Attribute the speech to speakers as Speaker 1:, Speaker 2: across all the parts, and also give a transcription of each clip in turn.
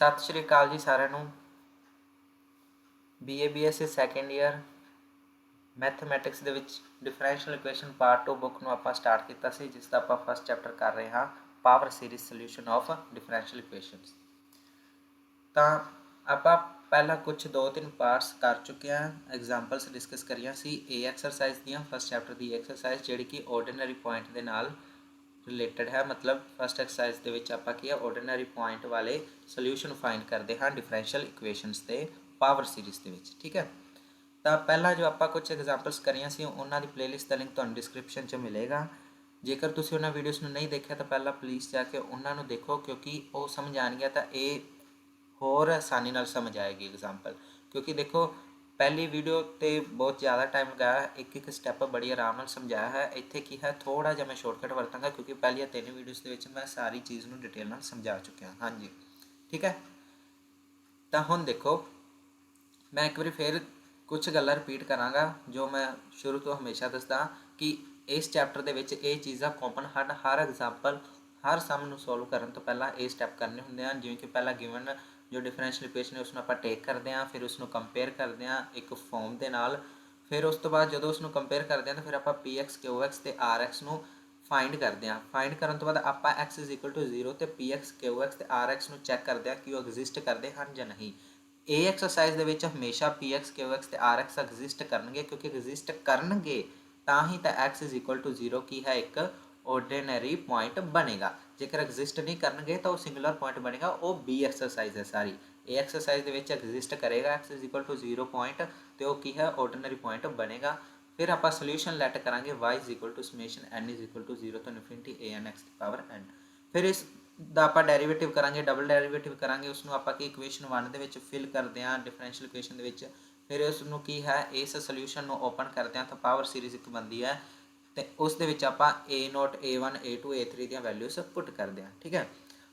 Speaker 1: सत श्री अकाल जी सारिਆਂ ਨੂੰ। BA BSc second year mathematics ਦੇ ਵਿੱਚ ਡਿਫਰੈਂਸ਼ੀਅਲ ਇਕੁਏਸ਼ਨ ਪਾਰਟ 2 ਬੁੱਕ ਨੂੰ ਆਪਾਂ ਸਟਾਰਟ ਕੀਤਾ ਸੀ, ਜਿਸ ਦਾ ਆਪਾਂ ਫਸਟ ਚੈਪਟਰ ਕਰ ਰਹੇ ਹਾਂ, power series solution of differential equations. ਤਾਂ ਆਪਾਂ ਪਹਿਲਾਂ ਕੁਝ 2-3 ਪਾਰਟਸ ਕਰ ਚੁੱਕੇ ਹਾਂ, ਐਗਜ਼ਾਮਪਲਸ ਡਿਸਕਸ ਕਰੀਆਂ ਸੀ ਇਹ ਐਕਸਰਸਾਈਜ਼ ਦੀਆਂ। ਫਸਟ ਚੈਪਟਰ ਦੀ ਐਕਸਰਸਾਈਜ਼ ਜਿਹੜੀ ਕਿ ਆਰਡੀਨਰੀ ਪੁਆਇੰਟ ਦੇ ਨਾਲ ਰਿਲੇਟਡ है। मतलब फस्ट एक्सरसाइज ਦੇ ਵਿੱਚ ਆਪਾਂ ਕੀ ਹੈ ਆਰਡੀਨਰੀ ਪੁਆਇੰਟ ਵਾਲੇ ਸੋਲੂਸ਼ਨ ਫਾਈਂਡ ਕਰਦੇ ਹਾਂ ਡਿਫਰੈਂਸ਼ੀਅਲ ਇਕੁਏਸ਼ਨਸ ਤੇ ਪਾਵਰ ਸੀਰੀਜ਼ ਦੇ ਵਿੱਚ। ਠੀਕ ਹੈ, ਤਾਂ ਪਹਿਲਾਂ ਜੋ ਆਪਾਂ ਕੁਝ ਐਗਜ਼ਾਮਪਲਸ ਕਰੀਆਂ ਸੀ ਉਹਨਾਂ ਦੀ ਪਲੇਲਿਸਟ ਦਾ ਲਿੰਕ ਤੁਹਾਨੂੰ ਡਿਸਕ੍ਰਿਪਸ਼ਨ 'ਚ ਮਿਲੇਗਾ। ਜੇਕਰ ਤੁਸੀਂ ਉਹਨਾਂ ਵੀਡੀਓਜ਼ ਨੂੰ ਨਹੀਂ ਦੇਖਿਆ ਤਾਂ ਪਹਿਲਾਂ ਪਲੀਜ਼ ਜਾ ਕੇ ਉਹਨਾਂ ਨੂੰ ਦੇਖੋ, ਕਿਉਂਕਿ ਉਹ ਸਮਝ ਆਉਣਗੀਆਂ ਤਾਂ ਇਹ ਹੋਰ ਆਸਾਨੀ ਨਾਲ ਸਮਝ ਆਏਗੀ ਐਗਜ਼ਾਮਪਲ। ਕਿਉਂਕਿ ਦੇਖੋ पहली वीडियो तो बहुत ज़्यादा टाइम लगाया, एक एक स्टैप बड़ी आराम नाल समझाया है। इत्थे की है थोड़ा जिहा मैं शॉर्टकट वरतांगा, क्योंकि पहली 3 वीडियोज़ दे विच मैं सारी चीज़ नूं डिटेल नाल समझा चुकिया। हाँ जी, ठीक है। तो हुण देखो मैं एक बार फिर कुछ गल्लां रिपीट करांगा जो मैं शुरू तो हमेशा दसदा कि इस चैप्टर दे विच ये चीज़ां कॉमन हन। हर एग्जाम्पल हर सम नूं सॉल्व करन तो पहला ये स्टैप करने हुंदे हैं, जिवें कि पहला गिवन जो डिफरेंशियल इक्वेशन है उसनूं आपां टेक करते हैं, फिर उसनूं कंपेयर करते हैं एक फॉर्म के नाल। फिर उस तो बाद जो उसनूं कंपेयर करते हैं तो फिर आपां PX QX ते RX नूं फाइंड करते हैं। फाइंड करन तो बाद आपां X = 0 ते PX QX ते RX नूं चैक करते हैं कि वो एग्जिस्ट करते हैं या नहीं। ये एक्सरसाइज दे विच हमेशा PX QX ते RX एग्जिस्ट करनगे, क्योंकि एग्जिस्ट करनगे तां ही तां X = 0 की है एक ऑर्डिनरी पॉइंट बनेगा। जेकर एग्जिस्ट नहीं करनगे तो सिंगुलर पॉइंट बनेगा, वो B एक्सरसाइज है सारी। ए एक्सरसाइज दे विच एग्जिस्ट करेगा X = 0 पॉइंट तो वो की है ऑर्डिनरी पॉइंट बनेगा। फिर आप सोल्यूशन लैट करांगे y = समेशन n = 0 तो इनफिनिटी an(x)n। फिर इस ਦਾ ਆਪਾਂ ਡੈਰੀਵੇਟਿਵ ਕਰਾਂਗੇ, ਡਬਲ ਡੈਰੀਵੇਟਿਵ ਕਰਾਂਗੇ, ਉਸਨੂੰ ਆਪਾਂ ਕੀ ਇਕੁਏਸ਼ਨ 1 ਦੇ ਵਿੱਚ ਫਿਲ ਕਰਦੇ ਹਾਂ ਡਿਫਰੈਂਸ਼ੀਅਲ ਇਕੁਏਸ਼ਨ ਦੇ ਵਿੱਚ। ਫਿਰ ਉਸ ਨੂੰ ਕੀ ਹੈ ਇਸ ਸੋਲੂਸ਼ਨ ਨੂੰ ਓਪਨ ਕਰਦੇ ਹਾਂ ਤਾਂ ਪਾਵਰ ਸੀਰੀਜ਼ ਇੱਕ ਬਣਦੀ ਹੈ, ਤੇ ਉਸ ਦੇ ਵਿੱਚ ਆਪਾਂ a0 a1 a2 a3 ਦੀਆਂ ਵੈਲਿਊਜ਼ ਪੁੱਟ ਕਰਦੇ ਹਾਂ। ਠੀਕ ਹੈ,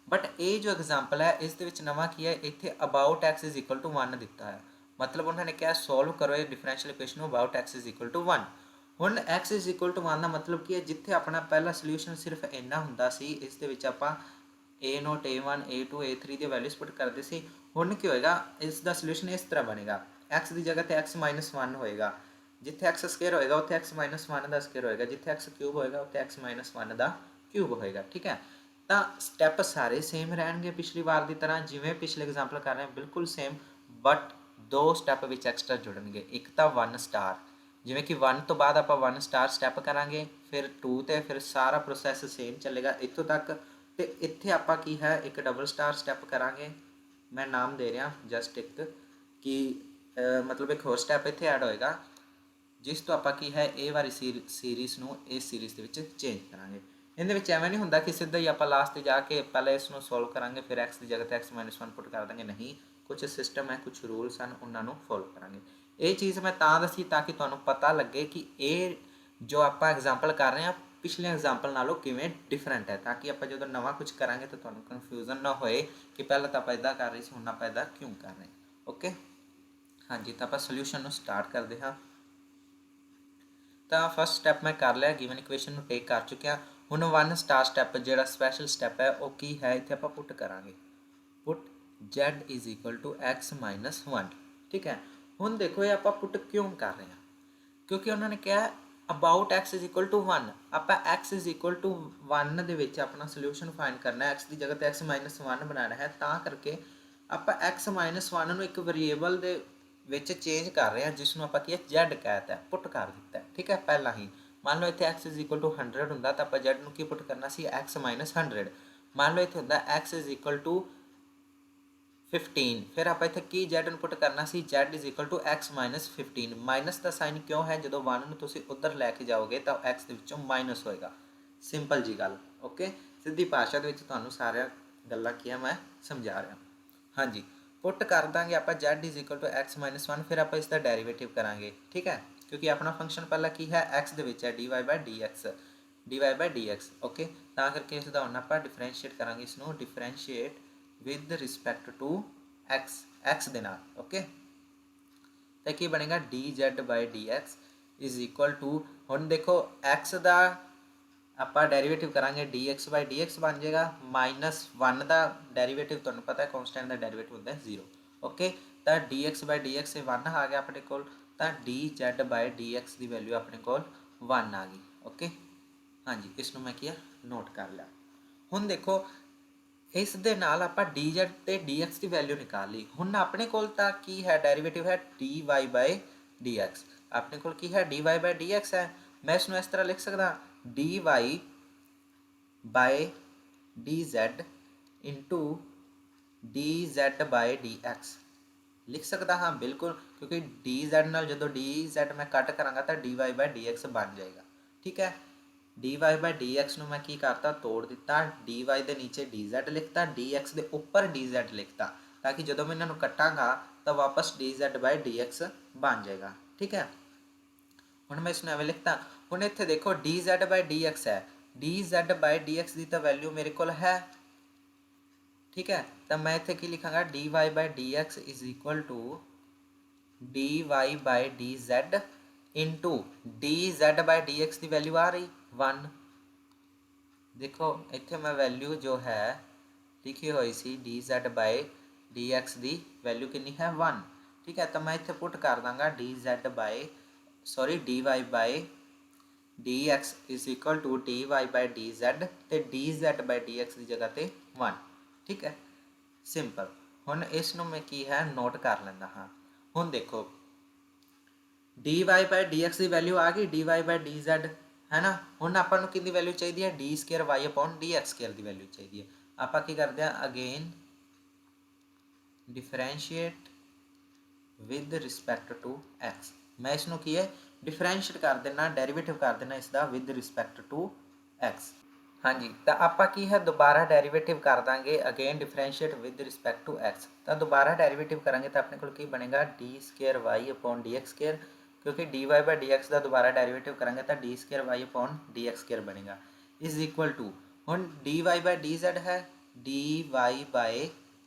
Speaker 1: ਬਟ ਇਹ ਜੋ ਐਗਜ਼ਾਮਪਲ ਹੈ ਇਸ ਦੇ ਵਿੱਚ ਨਵਾਂ ਕੀ ਹੈ, ਇੱਥੇ ਅਬਾਊਟ x = 1 ਦਿੱਤਾ ਹੈ। ਮਤਲਬ ਉਹਨਾਂ ਨੇ ਕਿਹਾ ਸੋਲਵ ਕਰੋ ਇਹ ਡਿਫਰੈਂਸ਼ੀਅਲ ਇਕੁਏਸ਼ਨ ਨੂੰ ਅਬਾਊਟ x = 1। ਹੁਣ x = 1 ਦਾ ਮਤਲਬ ਕੀ ਹੈ, ਜਿੱਥੇ ਆਪਣਾ ਪਹਿਲਾ ਸੋਲੂਸ਼ਨ ਸਿਰਫ ਇੰਨਾ ਹੁੰਦਾ ਸੀ, ਇਸ ਦੇ ਵਿੱਚ ਆਪਾਂ a0 a1 a2 a3 ਦੀ ਵੈਲਿਊਜ਼ ਪੁੱਟ ਕਰਦੇ ਸੀ। ਹੁਣ ਕੀ ਹੋਏਗਾ, ਇਸ ਦਾ ਸੋਲੂਸ਼ਨ ਇਸ ਤਰ੍ਹਾਂ ਬਣੇਗਾ, x ਦੀ ਜਗ੍ਹਾ ਤੇ x - 1 ਹੋਏਗਾ, ਜਿੱਥੇ x ਸਕੁਅਰ ਹੋਏਗਾ ਉੱਥੇ x - 1 ਦਾ ਸਕੁਅਰ ਹੋਏਗਾ, ਜਿੱਥੇ x ਕਿਊਬ ਹੋਏਗਾ ਉੱਥੇ x - 1 ਦਾ ਕਿਊਬ ਹੋਏਗਾ। ਠੀਕ ਹੈ, ਤਾਂ ਸਟੈਪ ਸਾਰੇ ਸੇਮ ਰਹਿਣਗੇ ਪਿਛਲੀ ਵਾਰ ਦੀ ਤਰ੍ਹਾਂ, ਜਿਵੇਂ ਪਿਛਲੇ ਐਗਜ਼ਾਮਪਲ ਕਰ ਰਹੇ ਹਾਂ ਬਿਲਕੁਲ ਸੇਮ, ਬਟ 2 ਸਟੈਪ ਵਿੱਚ ਐਕਸਟਰਾ ਜੁੜਨਗੇ। ਇੱਕ ਤਾਂ 1 ਸਟਾਰ, ਜਿਵੇਂ ਕਿ 1 ਤੋਂ ਬਾਅਦ ਆਪਾਂ 1 ਸਟਾਰ ਸਟੈਪ ਕਰਾਂਗੇ, ਫਿਰ 2 ਤੇ ਫਿਰ ਸਾਰਾ ਪ੍ਰੋਸੈਸ ਸੇਮ ਚੱਲੇਗਾ ਇੱਥੋਂ ਤੱਕ। ਤੇ ਇੱਥੇ ਆਪਾਂ ਕੀ ਹੈ ਇੱਕ ਡਬਲ ਸਟਾਰ ਸਟੈਪ ਕਰਾਂਗੇ, ਮੈਂ ਨਾਮ ਦੇ ਰਿਹਾ ਜਸਟ ਇੱਕ, ਕਿ ਮਤਲਬ ਇੱਕ ਹੋਰ ਸਟੈਪ ਇੱਥੇ ਐਡ ਹੋਏਗਾ, ਜਿਸ ਤੋਂ ਆਪਾਂ ਕੀ ਹੈ ਇਹ ਵਾਲੀ ਸੀਰੀਜ਼ ਨੂੰ ਇਸ ਸੀਰੀਜ਼ ਦੇ ਵਿੱਚ ਚੇਂਜ ਕਰਾਂਗੇ। ਇਹਦੇ ਵਿੱਚ ਐਵੇਂ ਨਹੀਂ ਹੁੰਦਾ ਕਿ ਸਿੱਧਾ ਹੀ ਆਪਾਂ ਲਾਸਟ 'ਤੇ ਜਾ ਕੇ ਪਹਿਲਾਂ ਇਸ ਨੂੰ ਸੋਲਵ ਕਰਾਂਗੇ ਫਿਰ x ਦੀ ਜਗ੍ਹਾ 'ਤੇ x - 1 ਪੁੱਟ ਕਰ ਦਾਂਗੇ। ਨਹੀਂ, ਕੁਝ ਸਿਸਟਮ ਹੈ, ਕੁਝ ਰੂਲਸ ਹਨ, ਉਹਨਾਂ ਨੂੰ ਫੋਲੋ ਕਰਾਂਗੇ। ਇਹ ਚੀਜ਼ ਮੈਂ ਤਾਂ ਦੱਸੀ ਤਾਂ ਕਿ ਤੁਹਾਨੂੰ ਪਤਾ ਲੱਗੇ ਕਿ ਇਹ ਜੋ ਆਪਾਂ ਐਗਜ਼ਾਮਪਲ ਕਰ ਰਹੇ ਹਾਂ ਪਿਛਲੇ ਐਗਜ਼ਾਮਪਲ ਨਾਲੋਂ ਕਿਵੇਂ ਡਿਫਰੈਂਟ ਹੈ, ਤਾਂ ਕਿ ਆਪਾਂ ਜਦੋਂ ਨਵਾਂ ਕੁਝ ਕਰਾਂਗੇ ਤਾਂ ਤੁਹਾਨੂੰ ਕਨਫਿਊਜ਼ਨ ਨਾ ਹੋਏ ਕਿ ਪਹਿਲਾਂ ਤਾਂ ਆਪਾਂ ਇੱਦਾਂ ਕਰ ਰਹੇ ਸੀ, ਹੁਣ ਆਪਾਂ ਇੱਦਾਂ ਕਿਉਂ ਕਰ ਰਹੇ। ਓਕੇ, ਹਾਂਜੀ, ਤਾਂ ਆਪਾਂ ਸੋਲਿਊਸ਼ਨ ਨੂੰ ਸਟਾਰਟ ਕਰਦੇ ਹਾਂ। ਤਾਂ ਫਸਟ ਸਟੈਪ ਮੈਂ ਕਰ ਲਿਆ, ਗਿਵਨ ਇਕੁਏਸ਼ਨ ਨੂੰ ਟੇਕ ਕਰ ਚੁੱਕਿਆ। ਹੁਣ 1 ਸਟਾਰ ਸਟੈਪ ਜਿਹੜਾ ਸਪੈਸ਼ਲ ਸਟੈਪ ਹੈ ਉਹ ਕੀ ਹੈ, ਇੱਥੇ ਆਪਾਂ ਪੁੱਟ ਕਰਾਂਗੇ, ਪੁੱਟ z = x - 1। ਠੀਕ ਹੈ, ਹੁਣ ਦੇਖੋ ਇਹ ਆਪਾਂ ਪੁੱਟ ਕਿਉਂ ਕਰ ਰਹੇ ਹਾਂ, ਕਿਉਂਕਿ ਉਹਨਾਂ ਨੇ ਕਿਹਾ ਅਬਾਊਟ x = 1। ਆਪਾਂ x = 1 ਦੇ ਵਿੱਚ ਆਪਣਾ ਸੋਲਿਊਸ਼ਨ ਫਾਈਂਡ ਕਰਨਾ, x ਦੀ ਜਗ੍ਹਾ 'ਤੇ x - 1 ਬਣਾਉਣਾ ਹੈ, ਤਾਂ ਕਰਕੇ ਆਪਾਂ x - 1 ਨੂੰ ਇੱਕ ਵੇਰੀਏਬਲ ਦੇ ਵਿੱਚ ਚੇਂਜ ਕਰ ਰਹੇ ਹਾਂ, ਜਿਸ ਨੂੰ ਆਪਾਂ ਕੀ ਹੈ z ਕਹਿਤਾ, ਪੁੱਟ ਕਰ ਦਿੱਤਾ। ਠੀਕ ਹੈ, ਪਹਿਲਾਂ ਹੀ ਮੰਨ ਲਓ ਇੱਥੇ x = 100 ਹੁੰਦਾ ਤਾਂ ਆਪਾਂ z ਨੂੰ ਕੀ ਪੁੱਟ ਕਰਨਾ ਸੀ x - 100। ਮੰਨ ਲਓ ਇੱਥੇ ਹੁੰਦਾ x = 15, ਫਿਰ ਆਪਾਂ ਇੱਥੇ ਕੀ z ਨੂੰ ਪੁੱਟ ਕਰਨਾ ਸੀ z = x - 15। ਮਾਈਨਸ ਦਾ ਸਾਈਨ ਕਿਉਂ ਹੈ, ਜਦੋਂ 1 ਨੂੰ ਤੁਸੀਂ ਉੱਧਰ ਲੈ ਕੇ ਜਾਓਗੇ ਤਾਂ x ਦੇ ਵਿੱਚੋਂ ਮਾਈਨਸ ਹੋਏਗਾ। ਸਿੰਪਲ ਜੀ ਗੱਲ। ਓਕੇ, ਸਿੱਧੀ ਭਾਸ਼ਾ ਦੇ ਵਿੱਚ ਤੁਹਾਨੂੰ ਸਾਰੀਆਂ ਗੱਲਾਂ ਕੀ ਹੈ ਮੈਂ ਸਮਝਾ ਰਿਹਾ। ਹਾਂਜੀ, ਪੁੱਟ ਕਰ ਦਾਂਗੇ ਆਪਾਂ z = x - 1, ਫਿਰ ਆਪਾਂ ਇਸ ਦਾ ਡੈਰੀਵੇਟਿਵ ਕਰਾਂਗੇ। ਠੀਕ ਹੈ, ਕਿਉਂਕਿ ਆਪਣਾ ਫੰਕਸ਼ਨ ਪਹਿਲਾਂ ਕੀ ਹੈ x ਦੇ ਵਿੱਚ ਹੈ dy/dx। ਓਕੇ, ਤਾਂ ਕਰਕੇ ਇਸ ਦਾ ਹੁਣ ਆਪਾਂ ਡਿਫਰੈਂਸ਼ੀਏਟ ਕਰਾਂਗੇ, ਇਸ ਨੂੰ differentiate with respect to x ਦੇ ਨਾਲ। ਓਕੇ, ਤਾਂ ਕੀ ਬਣੇਗਾ dz/dx = ਹੁਣ ਦੇਖੋ x ਦਾ ਆਪਾਂ ਡੈਰੀਵੇਟਿਵ ਕਰਾਂਗੇ dx ਬਾਈ dx ਬਣ ਜਾਏਗਾ, -1 ਦਾ ਡੈਰੀਵੇਟਿਵ ਤੁਹਾਨੂੰ ਪਤਾ ਹੈ ਕੌਨਸਟੈਂਟ ਦਾ ਡੈਰੀਵੇਟਿਵ ਹੁੰਦਾ ਹੈ 0। ਓਕੇ, ਤਾਂ dx ਬਾਈ dx ਇਹ 1 ਆ ਗਿਆ ਆਪਣੇ ਕੋਲ, ਤਾਂ dz ਬਾਈ dx ਦੀ ਵੈਲਿਊ ਆਪਣੇ ਕੋਲ 1 ਆ ਗਈ। ਓਕੇ, ਹਾਂਜੀ, ਇਸ ਨੂੰ ਮੈਂ ਕੀ ਨੋਟ ਕਰ ਲਿਆ। ਹੁਣ ਦੇਖੋ ਇਸ ਦੇ ਨਾਲ ਆਪਾਂ dz ਤੇ dx ਦੀ ਵੈਲਿਊ ਨਿਕਾਲ ਲਈ। ਹੁਣ ਆਪਣੇ ਕੋਲ ਤਾਂ ਕੀ ਹੈ, ਡੈਰੀਵੇਟਿਵ ਹੈ dy ਬਾਈ dx। ਆਪਣੇ ਕੋਲ ਕੀ ਹੈ, dy ਬਾਈ dx ਹੈ। ਮੈਂ ਇਸ ਨੂੰ ਇਸ ਤਰ੍ਹਾਂ ਲਿਖ ਸਕਦਾ dy by dz into dz by dx ਲਿਖ ਸਕਦਾ ਹਾਂ, ਬਿਲਕੁਲ, ਕਿਉਂਕਿ dz ਨਾਲ ਜਦੋਂ dz ਮੈਂ ਕੱਟ ਕਰਾਂਗਾ ਤਾਂ dy ਬਾਈ dx ਬਣ ਜਾਏਗਾ। ਠੀਕ ਹੈ, dy ਬਾਈ dx ਨੂੰ ਮੈਂ ਕੀ ਕਰਤਾ, ਤੋੜ ਦਿੱਤਾ, dy ਦੇ ਨੀਚੇ dz ਲਿਖਤਾ, dx ਦੇ ਉੱਪਰ dz ਲਿਖਤਾ, ਤਾਂ ਕਿ ਜਦੋਂ ਮੈਂ ਇਹਨਾਂ ਨੂੰ ਕੱਟਾਂਗਾ ਤਾਂ ਵਾਪਸ dz ਬਾਈ dx ਬਣ ਜਾਏਗਾ। ਠੀਕ ਹੈ, ਹੁਣ ਮੈਂ ਇਸ ਨੂੰ ਐਵੇਂ ਲਿਖਤਾ। ਹੁਣ ਇੱਥੇ ਦੇਖੋ dz ਬਾਈ dx ਹੈ, dz ਬਾਈ dx ਦੀ ਤਾਂ ਵੈਲਿਊ ਮੇਰੇ ਕੋਲ ਹੈ। ਠੀਕ ਹੈ, ਤਾਂ ਮੈਂ ਇੱਥੇ ਕੀ ਲਿਖਾਂਗਾ, dy by dx is equal to dy by dz into dz by dx ਦੀ ਵੈਲਿਊ ਆ ਰਹੀ 1। ਦੇਖੋ ਇੱਥੇ ਮੈਂ ਵੈਲਿਊ ਜੋ ਹੈ ਲਿਖੀ ਹੋਈ ਸੀ dz ਬਾਈ dx ਦੀ ਵੈਲਿਊ ਕਿੰਨੀ ਹੈ 1। ਠੀਕ ਹੈ, ਤਾਂ ਮੈਂ ਇੱਥੇ ਪੁੱਟ ਕਰ ਦਾਂਗਾ dz by dy by dx is equal to dy by dz ਤੇ dz ਬਾਈ dx ਦੀ ਜਗ੍ਹਾ ਤੇ 1। ਠੀਕ ਹੈ, ਸਿੰਪਲ। ਹੁਣ ਇਸ ਨੂੰ ਮੈਂ ਕੀ ਹੈ ਨੋਟ ਕਰ ਲੈਂਦਾ ਹਾਂ। ਹੁਣ ਦੇਖੋ dy ਬਾਈ dx ਦੀ ਵੈਲਿਊ ਆ ਗਈ, dy ਬਾਈ dz ਹੈ ਨਾ। ਹੁਣ ਆਪਾਂ ਨੂੰ ਕਿੰਨੀ ਵੈਲਿਊ ਚਾਹੀਦੀ ਹੈ, d square y upon dx square ਦੀ ਵੈਲਿਊ ਚਾਹੀਦੀ ਹੈ। ਆਪਾਂ ਕੀ ਕਰਦੇ ਹਾਂ, again differentiate with respect to x। ਮੈਂ ਇਸ ਨੂੰ ਕੀ ਹੈ ਡਿਫਰੈਂਸ਼ੀਏਟ ਕਰ ਦੇਣਾ, ਡੈਰੀਵੇਟਿਵ ਕਰ ਦੇਣਾ ਇਸ ਦਾ ਵਿਦ ਰਿਸਪੈਕਟ ਟੂ x। ਹਾਂਜੀ, ਤਾਂ ਆਪਾਂ ਕੀ ਹੈ ਦੁਬਾਰਾ ਡੈਰੀਵੇਟਿਵ ਕਰ ਦਾਂਗੇ, again differentiate with respect to x। ਤਾਂ ਦੁਬਾਰਾ ਡੈਰੀਵੇਟਿਵ ਕਰਾਂਗੇ ਤਾਂ ਆਪਣੇ ਕੋਲ ਕੀ ਬਣੇਗਾ, d square y upon dx square, ਕਿਉਂਕਿ dy ਬਾਈ dx ਦਾ ਦੁਬਾਰਾ ਡੈਰੀਵੇਟਿਵ ਕਰਾਂਗੇ ਤਾਂ d square y upon dx square ਬਣੇਗਾ, ਇਜ਼ ਇਕੁਅਲ ਟੂ, ਹੁਣ dy ਬਾਈ dz ਹੈ, dy ਬਾਈ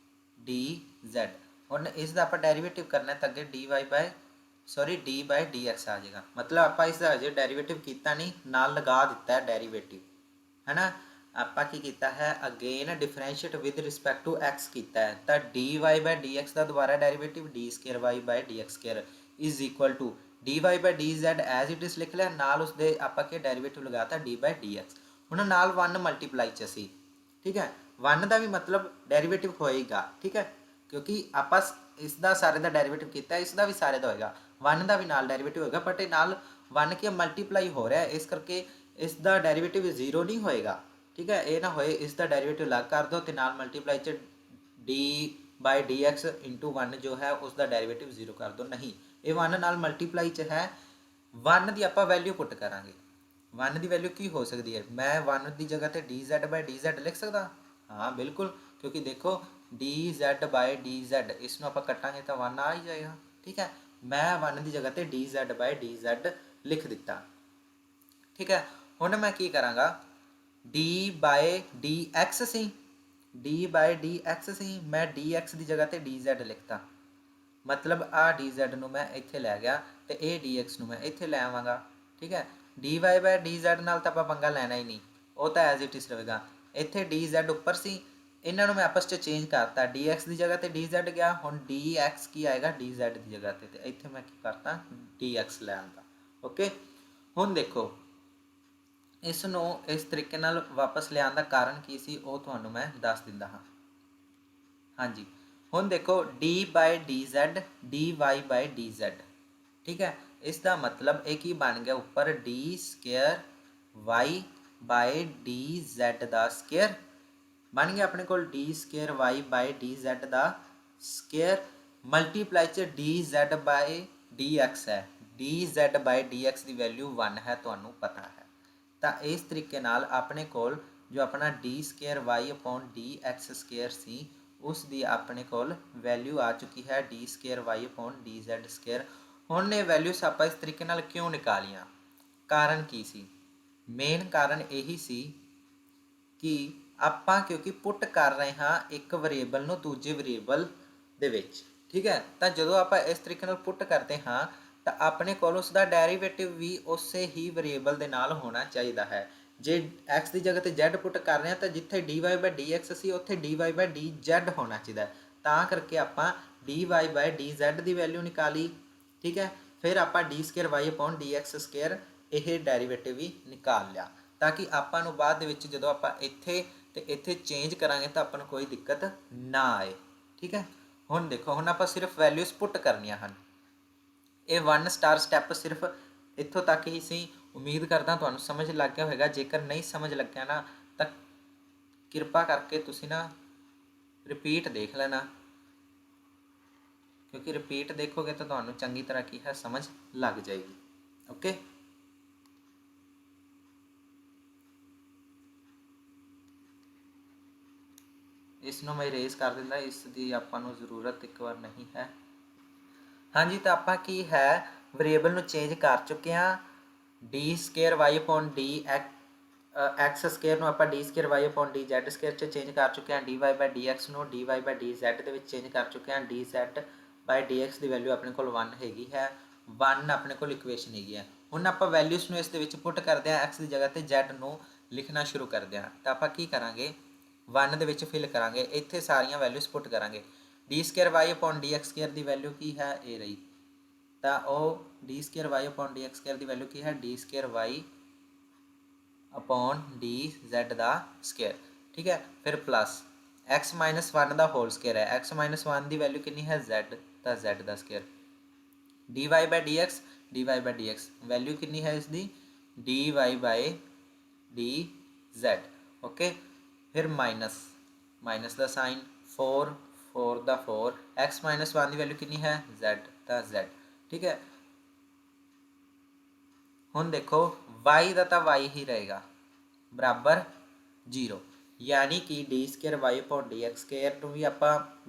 Speaker 1: dz। ਹੁਣ ਇਸ ਦਾ ਆਪਾਂ ਡੈਰੀਵੇਟਿਵ ਕਰਨਾ ਤਾਂ ਅੱਗੇ dy by d by dx ਆ ਜਾਏਗਾ। ਮਤਲਬ ਆਪਾਂ ਇਸ ਦਾ ਅਜੇ ਡੈਰੀਵੇਟਿਵ ਕੀਤਾ ਨਹੀਂ, ਨਾਲ ਲਗਾ ਦਿੱਤਾ ਹੈ ਡੈਰੀਵੇਟਿਵ, ਹੈ ਨਾ। ਆਪਾਂ ਕੀ ਕੀਤਾ ਹੈ, again differentiate with respect to x ਕੀਤਾ ਹੈ, ਤਾਂ dy ਬਾਈ dx ਦਾ ਦੁਬਾਰਾ derivative d square y by dx square is equal to dy by dz as it is ਲਿਖ ਲਿਆ, ਨਾਲ ਉਸਦੇ ਆਪਾਂ ਕੀ ਡੈਰੀਵੇਟਿਵ ਲਗਾਤਾ d ਬਾਈ dx। ਹੁਣ ਨਾਲ 1 ਮਲਟੀਪਲਾਈ 'ਚ ਅਸੀਂ, ਠੀਕ ਹੈ, 1 ਦਾ ਵੀ ਮਤਲਬ ਡੈਰੀਵੇਟਿਵ ਹੋਏਗਾ। ਠੀਕ ਹੈ, ਕਿਉਂਕਿ ਆਪਾਂ ਇਸ ਦਾ ਸਾਰੇ ਦਾ ਡੈਰੀਵੇਟਿਵ ਕੀਤਾ, ਇਸ ਦਾ ਵੀ ਸਾਰੇ ਦਾ ਹੋਏਗਾ, 1 ਦਾ ਵੀ ਨਾਲ ਡੈਰੀਵੇਟਿਵ ਹੋਏਗਾ, ਬਟ ਇਹ ਨਾਲ 1 ਕੀ ਮਲਟੀਪਲਾਈ ਹੋ ਰਿਹਾ, ਇਸ ਕਰਕੇ ਇਸ ਦਾ ਡੈਰੀਵੇਟਿਵ 0 ਨਹੀਂ ਹੋਏਗਾ। ਠੀਕ ਹੈ, ਇਹ ਨਾ ਹੋਏ ਇਸ ਦਾ ਡੈਰੀਵੇਟਿਵ ਅਲੱਗ ਕਰ ਦਿਓ ਤੇ ਨਾਲ ਮਲਟੀਪਲਾਈ 'ਚ d ਬਾਈ dx ਇੰਟੂ 1 ਜੋ ਹੈ ਉਸ ਦਾ ਡੈਰੀਵੇਟਿਵ 0 ਕਰ ਦਿਓ, ਨਹੀਂ, ਇਹ 1 ਨਾਲ ਮਲਟੀਪਲਾਈ 'ਚ ਹੈ। 1 ਦੀ ਆਪਾਂ ਵੈਲਿਊ ਪੁੱਟ ਕਰਾਂਗੇ, 1 ਦੀ ਵੈਲਿਊ ਕੀ ਹੋ ਸਕਦੀ ਹੈ, ਮੈਂ 1 ਦੀ ਜਗ੍ਹਾ ਤੇ dz ਬਾਈ dz ਲਿਖ ਸਕਦਾ ਹਾਂ, ਬਿਲਕੁਲ, ਕਿਉਂਕਿ ਦੇਖੋ dz ਬਾਈ dz ਇਸ ਨੂੰ ਆਪਾਂ ਕੱਟਾਂਗੇ ਤਾਂ 1 ਆ ਹੀ ਜਾਏਗਾ। ਠੀਕ ਹੈ, ਮੈਂ 1 ਦੀ ਜਗ੍ਹਾ ਤੇ dz ਬਾਈ dz ਲਿਖ ਦਿੱਤਾ। ਠੀਕ ਹੈ, ਹੁਣ ਮੈਂ ਕੀ ਕਰਾਂਗਾ, d by dx C, d by dx ਸੀ, ਮੈਂ dx ਦੀ ਜਗ੍ਹਾ ਤੇ dz ਲਿਖਤਾ, ਮਤਲਬ ਆ dz ਨੂੰ ਮੈਂ ਇੱਥੇ ਲੈ ਗਿਆ ਤੇ ਇਹ dx ਨੂੰ ਮੈਂ ਇੱਥੇ ਲੈ ਆਵਾਂਗਾ। ਠੀਕ ਹੈ, dy ਬਾਈ dz ਨਾਲ ਤਾਂ ਆਪਾਂ ਪੰਗਾ ਲੈਣਾ ਹੀ ਨਹੀਂ, ਉਹ ਤਾਂ ਐਜ਼ ਇਟ ਇਜ਼ ਰਹੇਗਾ। ਇੱਥੇ dz ਉੱਪਰ ਸੀ, ਇਹਨਾਂ ਨੂੰ ਮੈਂ ਆਪਸ 'ਚ ਚੇਂਜ ਕਰਤਾ, dx ਦੀ ਜਗ੍ਹਾ ਤੇ dz ਗਿਆ, ਹੁਣ dx ਕੀ ਆਏਗਾ dz ਦੀ ਜਗ੍ਹਾ ਤੇ ਇੱਥੇ ਮੈਂ ਕੀ ਕਰਤਾ dx ਲੈ ਆਂਦਾ। ਓਕੇ, ਹੁਣ ਦੇਖੋ ਇਸ ਨੂੰ ਇਸ ਤਰੀਕੇ ਨਾਲ ਵਾਪਸ ਲਿਆਉਣ ਦਾ ਕਾਰਨ ਕੀ ਸੀ ਉਹ ਤੁਹਾਨੂੰ ਮੈਂ ਦੱਸ ਦਿੰਦਾ ਹਾਂ। ਹਾਂਜੀ, ਹੁਣ ਦੇਖੋ d by dz dy by dz। ਠੀਕ ਹੈ, ਇਸ ਦਾ ਮਤਲਬ ਇਹ ਕੀ ਬਣ ਗਿਆ, ਉੱਪਰ d ਸਕੁਅਰ y ਬਾਈ dz ਦਾ ਸਕੁਅਰ ਬਣ ਗਿਆ ਆਪਣੇ ਕੋਲ, d ਸਕੁਅਰ y ਬਾਈ dz ਦਾ ਸਕੁਅਰ ਮਲਟੀਪਲਾਈ 'ਚ dz ਬਾਈ dx ਹੈ, dz ਬਾਈ dx ਦੀ ਵੈਲਿਊ 1 ਹੈ, ਤੁਹਾਨੂੰ ਪਤਾ ਹੈ। ਤਾਂ ਇਸ ਤਰੀਕੇ ਨਾਲ ਆਪਣੇ ਕੋਲ ਜੋ ਆਪਣਾ d square y upon dx square ਸੀ ਉਸ ਦੀ ਆਪਣੇ ਕੋਲ ਵੈਲਿਊ ਆ ਚੁੱਕੀ ਹੈ d square y upon dz square. ਹੁਣ ਇਹ ਵੈਲਿਊਸ ਆਪਾਂ ਇਸ ਤਰੀਕੇ ਨਾਲ ਕਿਉਂ ਨਿਕਾਲੀਆਂ, ਕਾਰਨ ਕੀ ਸੀ, ਮੇਨ ਕਾਰਨ ਇਹੀ ਸੀ ਕਿ ਆਪਾਂ ਕਿਉਂਕਿ ਪੁੱਟ ਕਰ ਰਹੇ ਹਾਂ ਇੱਕ ਵੇਰੀਏਬਲ ਨੂੰ ਦੂਜੇ ਵੇਰੀਏਬਲ ਦੇ ਵਿੱਚ। ਠੀਕ ਹੈ, ਤਾਂ ਜਦੋਂ ਆਪਾਂ ਇਸ ਤਰੀਕੇ ਨਾਲ ਪੁੱਟ ਕਰਦੇ ਹਾਂ ਤਾਂ ਆਪਣੇ ਕੋਲ ਉਸ ਦਾ ਡੈਰੀਵੇਟਿਵ ਵੀ ਉਸੇ ਹੀ ਵੇਰੀਏਬਲ ਦੇ ਨਾਲ ਹੋਣਾ ਚਾਹੀਦਾ ਹੈ। जे x की जगह ते z पुट कर रहे हैं तो जिथे dy बाय dx सी उत्थे dy बाय dz होना चाहिए, तां करके आपां dy बाय dz की वैल्यू निकाली। ठीक है, फिर आपां D square Y upon D x square यह डेरीवेटिव भी निकाल लिया, ताकि आपां नूं बाद दे विच जदों आपां इत्थे ते इत्थे चेंज करांगे तो आपां नूं कोई दिक्कत ना आए। ठीक है, हुण देखो हुण आपां सिर्फ वैल्यूज़ पुट करनियां हन। ये 1 स्टार स्टैप सिर्फ इत्थों तक ही सी। उम्मीद करदा तुहानूं समझ लग गया होगा। जेकर नहीं समझ लग्या ना तो किरपा करके तुसीं ना रिपीट देख लेना, क्योंकि रिपीट देखोगे तो तुहानूं चंगी तरह की है समझ लग जाएगी। ओके, इसनों मैं इरेज कर दिंदा, इसकी आपां नूं जरूरत एक बार नहीं है। हाँ जी, तो आपां की है वेरीएबल नूं चेंज कर चुके हैं। D square Y upon D x square नूं आपां D square Y upon D Z square च चेंज कर चुके हैं। D Y by D X नूं D Y by D Z दे विच चेंज कर चुके हैं। D Z by D x की वैल्यू अपने कोल 1 हैगी है, 1 अपने कोल इक्वेशन हैगी है। हुण आपां वैल्यूज़ नूं इस दे विच पुट करदे हैं, एक्स की जगह ते जैड नूं लिखना शुरू करदे हैं। तो आपां की करांगे, 1 दे विच फिल करांगे, इत्थे सारियां वैल्यूज़ पुट करांगे। D square Y upon D x square की वैल्यू की है, ये रही, तो वह d square Y upon D x square की वैल्यू की है, d square Y upon D z का स्केयर। ठीक है, फिर प्लस एक्स माइनस 1 का होल स्केयर है, एक्स माइनस 1 की वैल्यू कितनी है, जैड, तो जैड का square. D Y by D x, d Y by D x value कितनी है इसकी, d Y by D z. Okay, फिर माइनस माइनस का साइन, 4 4 का 4, एक्स माइनस 1 की वैल्यू कितनी है, जैड, तो जैड। ठीक है, हुण देखो y का तो y ही रहेगा बराबर 0, यानी कि d square Y upon D x square to भी आप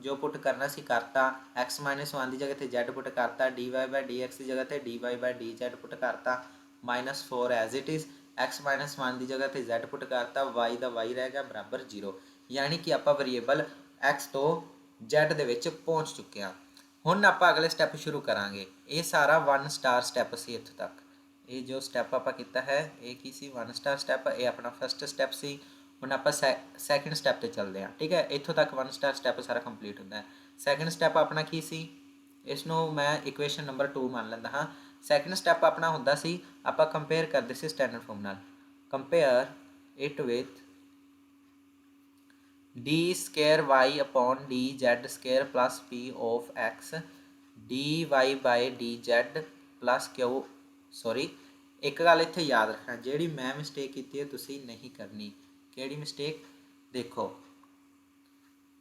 Speaker 1: जो पुट करना सी करता, एक्स माइनस 1 की जगह पर जैड पुट करता, d Y by D x की जगह पर d Y by D z put करता, -4 as it is, x minus 1 की जगह पर जैड पुट करता, वाई का वाई रह गया बराबर 0, यानी कि आप वेरीएबल एक्स तो जैड दे विच पहुँच चुके हैं। हुण आप अगले स्टैप शुरू करांगे। ये सारा 1 स्टार स्टैप सी इत्थों तक, ये जो स्टैप आप किया है ये की सी 1 स्टार स्टैप, ये अपना फर्स्ट स्टैप सी। हुण आप सैकेंड स्टैप पर चलते हैं। ठीक है, इत्थों तक 1 स्टार स्टैप सारा कंप्लीट होता है। सैकेंड स्टैप अपना की सी, इसनों मैं इक्वेशन नंबर 2 मान लेंदा हाँ। सैकेंड स्टैप अपना हुंदा सी, आपां कंपेयर करते सी स्टैंडर्ड फॉर्म नाल, compare it with d square Y upon D Z square plus p of x d Y by D z plus q. Sorry, एक गल इत्थे याद रखना, जिहड़ी मैं मिसटेक की है तुसीं नहीं करनी। किहड़ी मिसटेक, देखो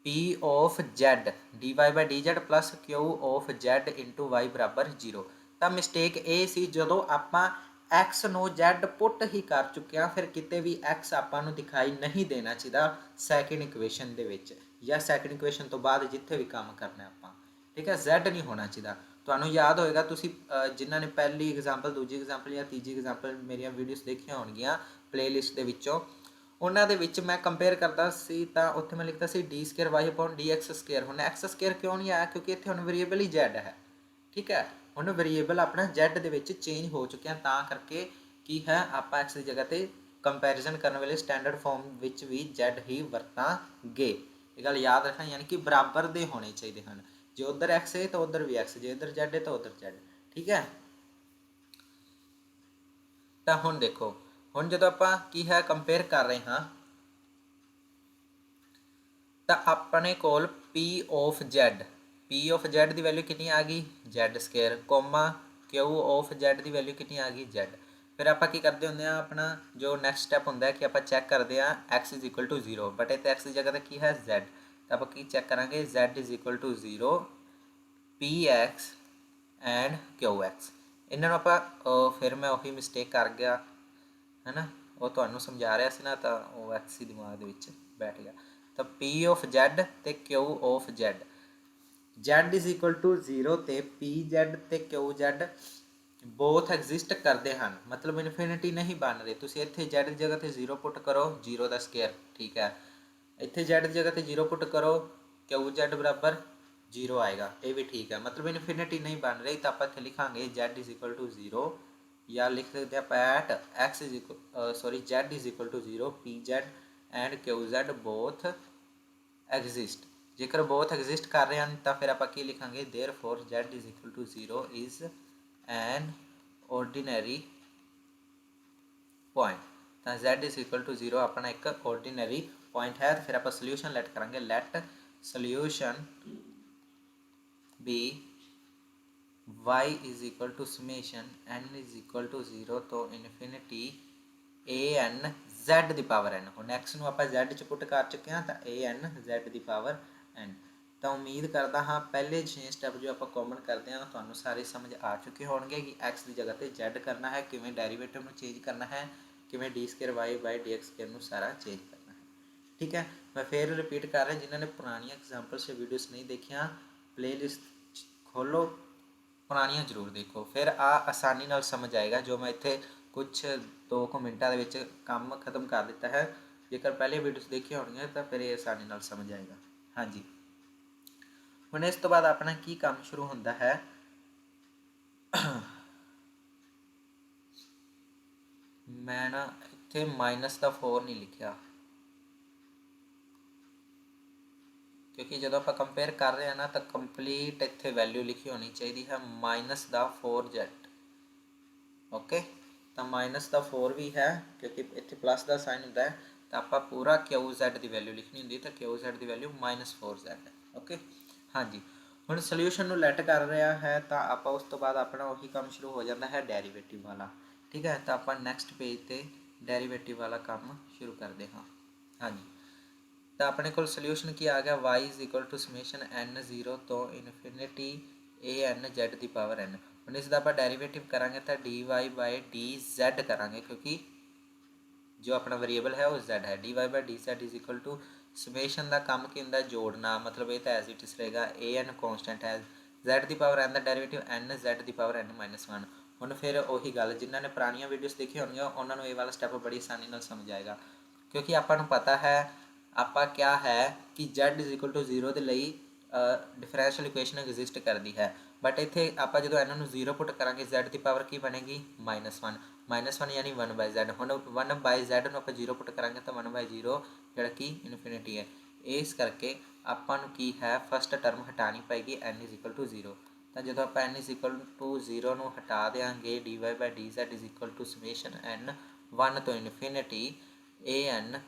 Speaker 1: p of z d Y by D z plus q of z into y बराबर 0। तो मिसटेक ये सी जदों आपां एक्स नूं जैड पुट ही कर चुके हैं, फिर किते भी एक्स आपां नूं दिखाई नहीं देना चाहिए सैकेंड इक्वेशन दे विच, या सैकेंड इक्वेशन तो बाद जिथे भी काम करना आपां। ठीक है, जैड नहीं होना चाहिए। तुहानूं याद होएगा, तुसीं जिन्हां ने पहली एग्जाम्पल, दूजी एग्जाम्पल या तीजी एग्जाम्पल मेरियां वीडियोज़ देखियां होणगियां प्लेलिस्ट दे विच्चों, उन्हां दे विच मैं कंपेयर करता सी तां उत्थे मैं लिखता सी d square Y upon D x square. हुण एक्स स्केयर क्यों नहीं आया, क्योंकि इत्थे हुण वेरीएबल ही जैड है। ठीक है, हुण वेरीएबल अपना जैड दे विच चेंज हो चुके हैं, तां करके की है आपां एक्स की जगह ते कंपैरिजन करने वाले स्टैंडर्ड फॉर्म विच भी जैड ही वरतांगे। ये गल याद रखना, यानी कि बराबर दे होने चाहिए हैं। जे उधर एक्स है तो उधर भी एक्स, जे इधर जैड है तो उधर जैड। ठीक है, तो हुण देखो, हुण जदों आपां की है कंपेयर कर रहे हाँ, तो अपने कोल P of Z, P of Z की वैल्यू कितनी आ गई, Z square, comma Q of Z की वैल्यू कितनी आ गई, जैड। फिर आप की करते होंगे अपना जो नैक्सट स्टैप होंगे कि आप चैक करते हैं x is equal to 0, but इतने एक्स की जगह की है जैड, तो आप की चैक करा z is equal to 0 p x and q x. इन्होंने आप फिर मैं उही मिसटेक कर गया है ना, वो तो समझा रहा सी ना, तो वो एक्स ही दिमाग के बैठ गया। तो पी ऑफ जैड तो q of z, z is equal to 0 तो पी जैड तो क्यू जैड बोथ एग्जिस्ट करते हैं, मतलब इनफिनिटी नहीं बन रहे। तुम इतने जैड की जगह पर 0 पुट करो, 0 का स्केयर, ठीक है। इतने जैड की जगह पर 0 पुट करो, क्यू जैड बराबर 0 आएगा, ये भी ठीक है, मतलब इनफिनिटी नहीं बन रही। तो आप इतने लिखांगे जैड इज इक्वल टू 0 या लिख सकते हैं आप at X is equal Z is equal to 0 P Z and Q Z both exist. जेकर बोथ एग्जिस्ट कर रहे हैं तो फिर आप की लिखांगे therefore Z is equal to 0 is an ordinary point. तो जेड इज इक्वल टू 0 अपना एक ऑर्डिनरी पॉइंट है। तो फिर आप सोल्यूशन लेट करेंगे late solution be y is equal to summation n is equal to 0 तो इनफिनिटी ए एन z ਦੀ ਪਾਵਰ n। ਹੁਣ x ਨੂੰ ਆਪਾਂ z ਚ ਪੁੱਟ ਕਰ ਚੁੱਕੇ ਹਾਂ ਤਾਂ a n z ਦੀ ਪਾਵਰ n। ਤਾਂ ਉਮੀਦ ਕਰਦਾ ਹਾਂ ਪਹਿਲੇ 6 ਸਟੈਪ ਜੋ ਆਪਾਂ ਕਾਮਨ ਕਰਦੇ ਹਾਂ ਤੁਹਾਨੂੰ ਸਾਰੇ ਸਮਝ ਆ ਚੁੱਕੇ ਹੋਣਗੇ ਕਿ x ਦੀ ਜਗ੍ਹਾ ਤੇ z ਕਰਨਾ ਹੈ, ਕਿਵੇਂ ਡੈਰੀਵੇਟਿਵ ਨੂੰ ਚੇਂਜ ਕਰਨਾ ਹੈ, ਕਿਵੇਂ d2y/dx ਨੂੰ ਸਾਰਾ ਚੇਂਜ ਕਰਨਾ ਹੈ। ਠੀਕ ਹੈ, ਮੈਂ ਫੇਰ ਰਿਪੀਟ ਕਰ ਰਿਹਾ, ਜਿਨ੍ਹਾਂ ਨੇ ਪੁਰਾਣੀਆਂ ਐਗਜ਼ਾਮਪਲਸ ਜਾਂ ਵੀਡੀਓਜ਼ नहीं देखिया प्लेलिस्ट खोलो, ਪੁਰਾਣੀਆਂ ਜ਼ਰੂਰ ਦੇਖੋ, ਫਿਰ ਆਸਾਨੀ ਨਾਲ ਸਮਝ ਆਏਗਾ। ਜੋ ਮੈਂ ਇੱਥੇ ਕੁਛ 2 ਮਿੰਟਾਂ ਦੇ ਵਿੱਚ ਕੰਮ ਖਤਮ ਕਰ ਦਿੱਤਾ ਹੈ। ਜੇਕਰ ਪਹਿਲੇ ਵੀਡੀਓਜ਼ ਦੇਖੀਆਂ ਹੋਣਗੀਆਂ ਤਾਂ ਫਿਰ ਇਹ ਆਸਾਨੀ ਨਾਲ ਸਮਝ ਆਏਗਾ। ਹਾਂਜੀ, ਹੁਣ ਇਸ ਤੋਂ ਬਾਅਦ ਆਪਣਾ ਕੀ ਕੰਮ ਸ਼ੁਰੂ ਹੁੰਦਾ ਹੈ। ਮੈਂ ਨਾ ਇੱਥੇ -4 ਨਹੀਂ ਲਿਖਿਆ क्योंकि जो आप कंपेयर कर रहे हैं ना तो कंप्लीट इतने वैल्यू लिखी होनी चाहिए है -4z। ओके, तो -4 भी है क्योंकि इतने प्लस का साइन होता है तो आप पूरा QZ की वैल्यू लिखनी होंगी तो QZ की वैल्यू -4z है। ओके, हाँ जी, हम सोल्यूशन लैट कर रहा है तो आप उस तो बाद अपना वही काम शुरू हो जाता है डेरीवेटिव वाला। ठीक है, तो आप नैक्सट पेज पर डेरीवेटिव वाला काम शुरू करते हाँ। हाँ जी, तो अपने को सोल्यूशन की आ गया y is equal to summation n 0 तो इनफिनिटी ए एन जेड की पावर n। हम इसका आप डेरीवेटिव करांगे तो dy/dz करांगे क्योंकि जो अपना वेरिएबल है वो z है। dy/dz is equal to summation का काम की होंगे जोड़ना, मतलब ये तो एज इट इज रहेगा ए एन कॉन्सटेंट है, z की पावर n का डेरीवेटिव n z की पावर n -1। हम फिर वही गल जिन्होंने पुरानियां वीडियोस देखी होंगे उन्होंने ये वाला स्टैप बड़ी आसानी समझ आएगा क्योंकि आपको पता है ਆਪਾਂ क्या है कि z इज इक्वल टू 0 के लिए डिफरेंशियल इक्वेशन एग्जिस्ट करती है, बट इतने आप जो इन्हों 0 पुट करा z की पावर की बनेगी -1 यानी 1/z। हम 1/z आप 0 पुट करा तो 1/0 जोड़ा कि इनफिनिटी है। इस करके आपू की है फस्ट टर्म हटानी पेगी n इज इक्वल टू 0। तो जो आप n इज इक्वल टू 0 हटा देंगे dy/dz is equal to summation n 1 तो infinity a n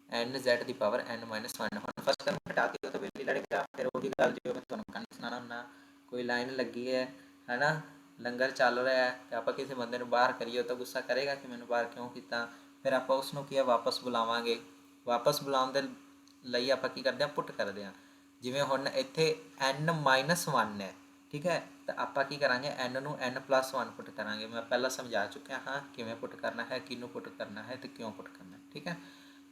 Speaker 1: n z की पावर n -1। हम फस्ट टर्म हटाती तो वेली लड़ेगा। फिर वही गल जो मैं तुहानूं कहानी सुनाना हुंदा, कोई लाइन लगी है ना, लंगर चल रहा है तो आप किसी बंदे नूं बाहर करिए तो गुस्सा करेगा कि मैंने बाहर क्यों किया। फिर आप उसनूं की वापस बुलावांगे, वापस बुलाउण दे लई आप की करदे हां पुट करदे हां। जिवें हुण इत्थे n -1 है, ठीक है, तो आप की करांगे n नूं n+1 पुट करांगे। मैं पहला समझा चुकिया हाँ किवें पुट करना है, किनूं पुट करना है तो क्यों पुट करना है। ठीक है,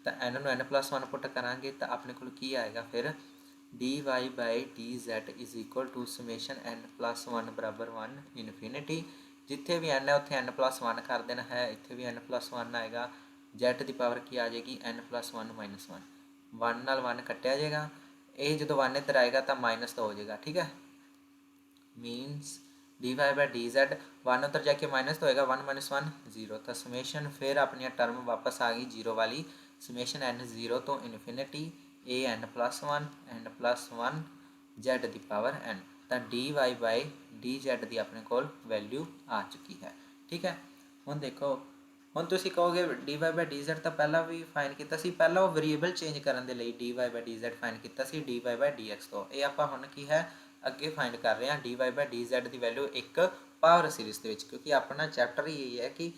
Speaker 1: तो n नूं n+1 पुट करांगे तो अपने को की आएगा फिर dy/dz is equal to summation n+1 बराबर 1 इनफिनिटी। जिथे भी n है उत्थे n+1 कर देना है, इत्थे भी n+1 आएगा, z की पावर की आ जाएगी n+1 -1, 1 नाल 1 कटिया जाएगा, ये जो 1 इधर आएगा तो माइनस तो हो जाएगा। ठीक है, मीनस dy/dz 1 उधर जाके माइनस तो होएगा, 1 - 1 0 तो समेशन फिर अपनी टर्म वापस आ गई 0 वाली, समेशन n 0 तो इनफिनिटी ए n+1 n+1 z की पावर n। तो dy/dz की अपने को वैल्यू आ चुकी है। ठीक है, हम देखो हम तुम कहोगे dy/dz तो पहला भी फाइन किया सी, पहला वो वेरीएबल चेंज करने के लिए dy/dz फाइन किया सी dy/dx तो ये आप हम की है अगे फाइंड कर रहे हैं dy/dz की वैल्यू एक पावर सीरीज के, क्योंकि अपना चैप्टर ही यही है कि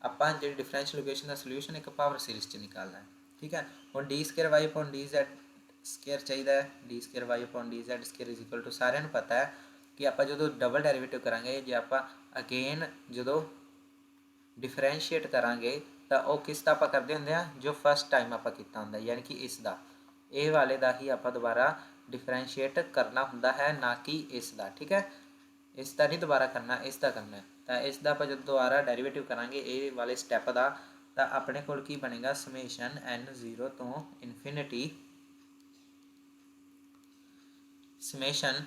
Speaker 1: ਆਪਾਂ ਜਿਹੜੀ डिफरेंशियल इक्वेशन का सोल्यूशन एक पावर सीरीज च निकालना है। ठीक है, हम d2y/dz² चाहिए, d2y/dz² इज इक्वल टू सारे पता है कि आप जो डबल डेरीवेटिव करांगे जे आप अगेन जो डिफरेंशिएट करांगे तो वह किसका आप करते होंगे जो फस्ट टाइम आप किया होंगे, यानी कि इसका ए वाले का ही आप दोबारा डिफरेंशिएट करना होंगे है, ना कि इसका। ठीक है, इसका नहीं दोबारा करना, इसका करना है। तो इसका आप जो दोबारा डेरीवेटिव करांगे ए वाले स्टैप का तो अपने को की बनेगा समेशन n 0 तो इनफिनिटी समेशन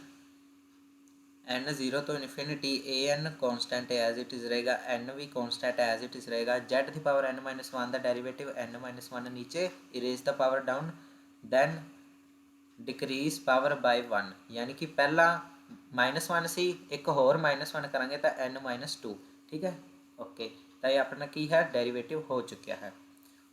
Speaker 1: एन 0 तो infinity a n constant as it is रहेगा, एन भी कॉन्स्टेंट एज इट इज़ रहेगा, जेड दी पावर एन माइनस वन का डेरीवेटिव एन माइनस वन नीचे erase the power down, then decrease power by one, यानी कि पहला माइनस वन सी एक होर माइनस वन करांगे तो एन माइनस टू, ठीक है ओके। तो ये अपना की है डेरीवेटिव हो चुका है।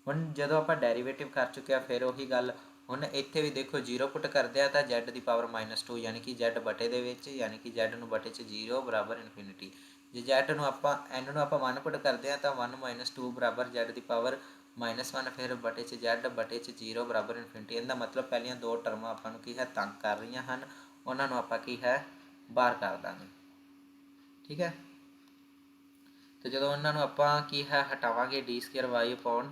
Speaker 1: ਹੁਣ ਜਦੋਂ ਆਪਾਂ ਡੈਰੀਵੇਟਿਵ ਕਰ ਚੁੱਕੇ ਆ ਫਿਰ ਉਹੀ ਗੱਲ, ਹੁਣ ਇੱਥੇ ਵੀ ਦੇਖੋ 0 ਪੁੱਟ ਕਰਦੇ ਆ ਤਾਂ z ਦੀ ਪਾਵਰ -2 ਯਾਨੀ ਕਿ z ਬਟੇ ਦੇ ਵਿੱਚ, ਯਾਨੀ ਕਿ z ਨੂੰ ਬਟੇ 'ਚ 0 ਬਰਾਬਰ ਇਨਫਿਨਿਟੀ। ਜੇ z ਨੂੰ ਆਪਾਂ n ਨੂੰ ਆਪਾਂ 1 ਪੁੱਟ ਕਰਦੇ ਆ ਤਾਂ 1 - 2 ਬਰਾਬਰ z ਦੀ ਪਾਵਰ -1, ਫਿਰ ਬਟੇ 'ਚ z ਬਟੇ 'ਚ 0 ਬਰਾਬਰ ਇਨਫਿਨਿਟੀ। ਇਹਦਾ ਮਤਲਬ ਪਹਿਲੀਆਂ ਦੋ ਟਰਮਾਂ ਆਪਾਂ ਨੂੰ ਕੀ ਹੈ ਤੰਗ ਕਰ ਰਹੀਆਂ ਹਨ, ਉਹਨਾਂ ਨੂੰ ਆਪਾਂ ਕੀ ਹੈ ਬਾਹਰ ਕਰ ਦਾਂਗੇ, ਠੀਕ ਹੈ। ਤੇ ਜਦੋਂ ਉਹਨਾਂ ਨੂੰ ਆਪਾਂ ਕੀ ਹੈ ਹਟਾਵਾਂਗੇ d²y/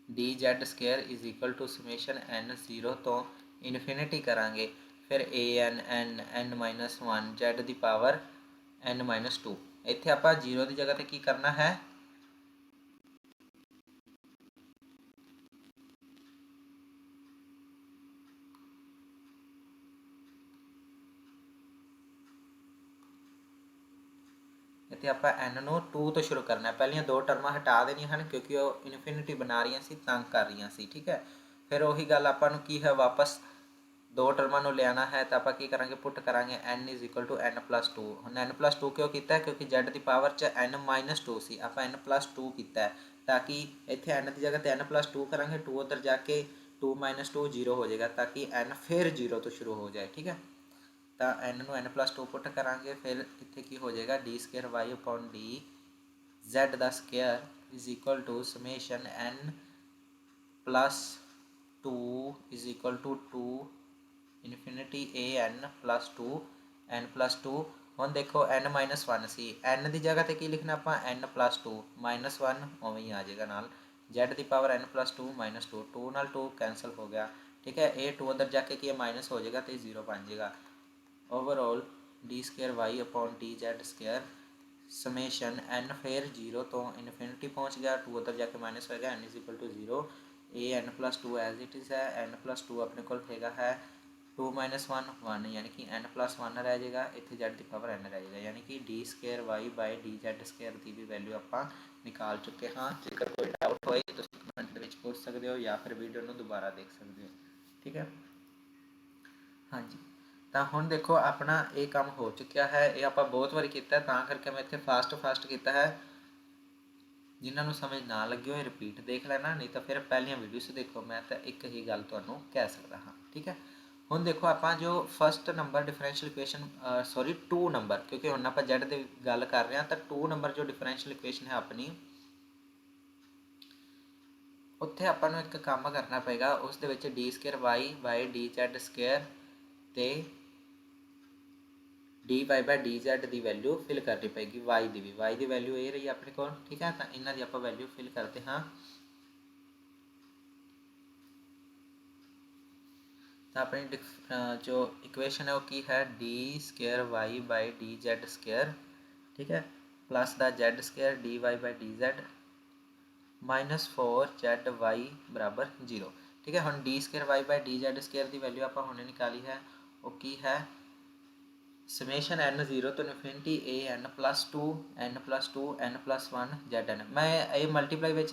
Speaker 1: d z square is equal to summation n 0 तो इनफिनिटी करांगे, फिर ए एन -1 जेड की पावर n -2। इत्थे आपां 0 की जगह पर की करना है, इत्थे आपां n ਨੂੰ 2 ਤੋਂ ਸ਼ੁਰੂ ਕਰਨਾ ਹੈ। ਪਹਿਲੀਆਂ ਦੋ ਟਰਮਾਂ ਹਟਾ ਦੇਣੀਆਂ ਹਨ ਕਿਉਂਕਿ ਉਹ ਇਨਫਿਨਿਟੀ ਬਣਾ ਰਹੀਆਂ ਸੀ, ਤੰਗ ਕਰ ਰਹੀਆਂ ਸੀ, ਠੀਕ ਹੈ। ਫਿਰ ਉਹੀ ਗੱਲ ਆਪਾਂ ਨੂੰ ਕੀ ਹੈ ਵਾਪਸ ਦੋ ਟਰਮਾਂ ਨੂੰ ਲਿਆਉਣਾ ਹੈ ਤਾਂ ਆਪਾਂ ਕੀ ਕਰਾਂਗੇ ਪੁੱਟ ਕਰਾਂਗੇ n = n+2। ਹੁਣ n+2 ਕਿਉਂ ਕੀਤਾ ਕਿਉਂਕਿ z ਦੀ ਪਾਵਰ 'ਚ n -2 ਸੀ, ਆਪਾਂ n+2 ਕੀਤਾ ਤਾਂ ਕਿ ਇੱਥੇ n ਦੀ ਜਗ੍ਹਾ ਤੇ n+2 ਕਰਾਂਗੇ, 2 ਉੱਧਰ ਜਾ ਕੇ 2 - 2 0 ਹੋ ਜਾਏਗਾ ਤਾਂ ਕਿ n ਫਿਰ 0 ਤੋਂ ਸ਼ੁਰੂ ਹੋ ਜਾਏ, ਠੀਕ ਹੈ। ਤਾਂ n ਨੂੰ n+2 ਪੁੱਟ ਕਰਾਂਗੇ, ਫਿਰ ਇੱਥੇ ਕੀ ਹੋ ਜਾਏਗਾ d²y/d z ਦਾ square is equal to summation n + 2 is equal to 2 infinity a n + 2 n+2। ਹੁਣ ਦੇਖੋ n -1 ਸੀ, n ਦੀ ਜਗ੍ਹਾ ਤੇ ਕੀ ਲਿਖਣਾ ਆਪਾਂ n+2, -1 ਉਵੇਂ ਹੀ ਆ ਜਾਏਗਾ ਨਾਲ, z ਦੀ ਪਾਵਰ n+2 -2, 2 ਨਾਲ 2 ਕੈਂਸਲ ਹੋ ਗਿਆ, ਠੀਕ ਹੈ। ਇਹ 2 ਉੱਧਰ ਜਾ ਕੇ ਕੀ ਮਾਈਨਸ ਹੋ ਜਾਏਗਾ ਤੇ 0 ਬਣ ਜਾਏਗਾ। ओवरऑल d²y/dz² समेशन n फिर 0 तो इनफिनिटी पहुँच गया, 2 उधर जाके माइनस हो गया, n = 0, a n+2 as it is है, n+2 अपने को हैगा है 2 - 1 1, यानी कि n+1 रह जाएगा, इतने z की पावर n रह जाएगा, यानी कि d²y/dz² की भी वैल्यू आप निकाल चुके हाँ। जेकर कोई डाउट होए तो कमेंट में पूछ सकते हो या फिर वीडियो में दोबारा देख सकते हो, ठीक है हाँ जी। ਤਾਂ ਹੁਣ ਦੇਖੋ ਆਪਣਾ ਇਹ ਕੰਮ ਹੋ ਚੁੱਕਿਆ ਹੈ, ਇਹ ਆਪਾਂ ਬਹੁਤ ਵਾਰੀ ਕੀਤਾ ਤਾਂ ਕਰਕੇ ਮੈਂ ਇੱਥੇ ਫਾਸਟ ਕੀਤਾ ਹੈ। ਜਿਨ੍ਹਾਂ ਨੂੰ ਸਮਝ ਨਾ ਲੱਗੀ ਹੋਏ ਰਿਪੀਟ ਦੇਖ ਲੈਣਾ, ਨਹੀਂ ਤਾਂ ਫਿਰ ਪਹਿਲੀਆਂ ਵੀਡੀਓਜ਼ ਦੇਖੋ, ਮੈਂ ਤਾਂ ਇੱਕ ਹੀ ਗੱਲ ਤੁਹਾਨੂੰ ਕਹਿ ਸਕਦਾ ਹਾਂ, ਠੀਕ ਹੈ। ਹੁਣ ਦੇਖੋ ਆਪਾਂ ਜੋ first number differential equation 2 number, ਕਿਉਂਕਿ ਹੁਣ ਆਪਾਂ z ਦੀ ਗੱਲ ਕਰ ਰਹੇ ਹਾਂ ਤਾਂ 2 ਨੰਬਰ ਜੋ ਡਿਫਰੈਂਸ਼ੀਅਲ ਇਕੁਏਸ਼ਨ ਹੈ ਆਪਣੀ, ਉੱਥੇ ਆਪਾਂ ਨੂੰ ਇੱਕ ਕੰਮ ਕਰਨਾ ਪਏਗਾ, ਉਸ ਦੇ ਵਿੱਚ d²y/dz² ਤੇ dy/dz ਦੀ ਵੈਲਿਊ ਫਿਲ ਕਰਨੀ ਪਏਗੀ, y ਦੀ ਵੀ, y ਦੀ ਵੈਲਿਊ ਇਹ ਰਹੀ ਆਪਣੇ ਕੋਲ, ਠੀਕ ਹੈ। ਤਾਂ ਇਹਨਾਂ ਦੀ ਆਪਾਂ ਵੈਲਿਊ ਫਿਲ ਕਰਦੇ ਹਾਂ, ਤਾਂ ਆਪਣੀ ਜੋ ਇਕੁਏਸ਼ਨ ਹੈ ਉਹ ਕੀ ਹੈ d²y/dz², ਠੀਕ ਹੈ, ਪਲੱਸ ਦਾ z² dy/dz -4zy = 0, ਠੀਕ ਹੈ। ਹੁਣ d²y/dz² ਦੀ ਵੈਲਿਊ ਆਪਾਂ ਹੁਣੇ ਨਿਕਾਲੀ ਹੈ, ਉਹ ਕੀ ਹੈ समेशन n 0 तो infinity a n + 2 n+2 n+1 zn। मैं ये मल्टीप्लाई में n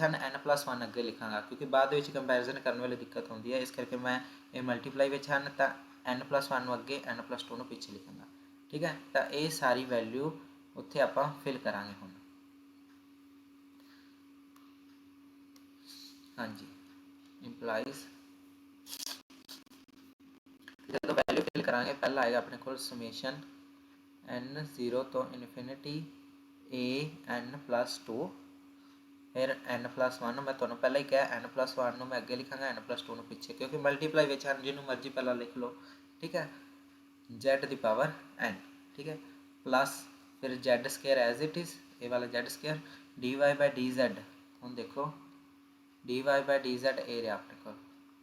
Speaker 1: +1 अगे लिखांगा क्योंकि बाद में कंपैरिजन करने वाली दिक्कत होती है, इस करके मैं ये मल्टीप्लाई में n तो n+1 अगे n+2 पिछे लिखांगा, ठीक है। तो ये सारी वैल्यू उत्थे आपां फिल करांगे हुण, हाँ जी। इंप्लाइज जो वैल्यू फिल करांगे, पहला आएगा अपने को समेशन n 0 तो इनफिनिटी a n + 2, फिर n+1 मैं तुहानूं पहले ही कहा n+1 मैं अगे लिखांगा n+2 पिछे, क्योंकि मल्टीप्लाई में n जिन्हों मर्जी पहला लिख लो, ठीक है, z की पावर n, ठीक है, प्लस फिर z² एज इट इज़, ये वाला z² dy/dz। हम देखो dy/dz ए रहा अपने को,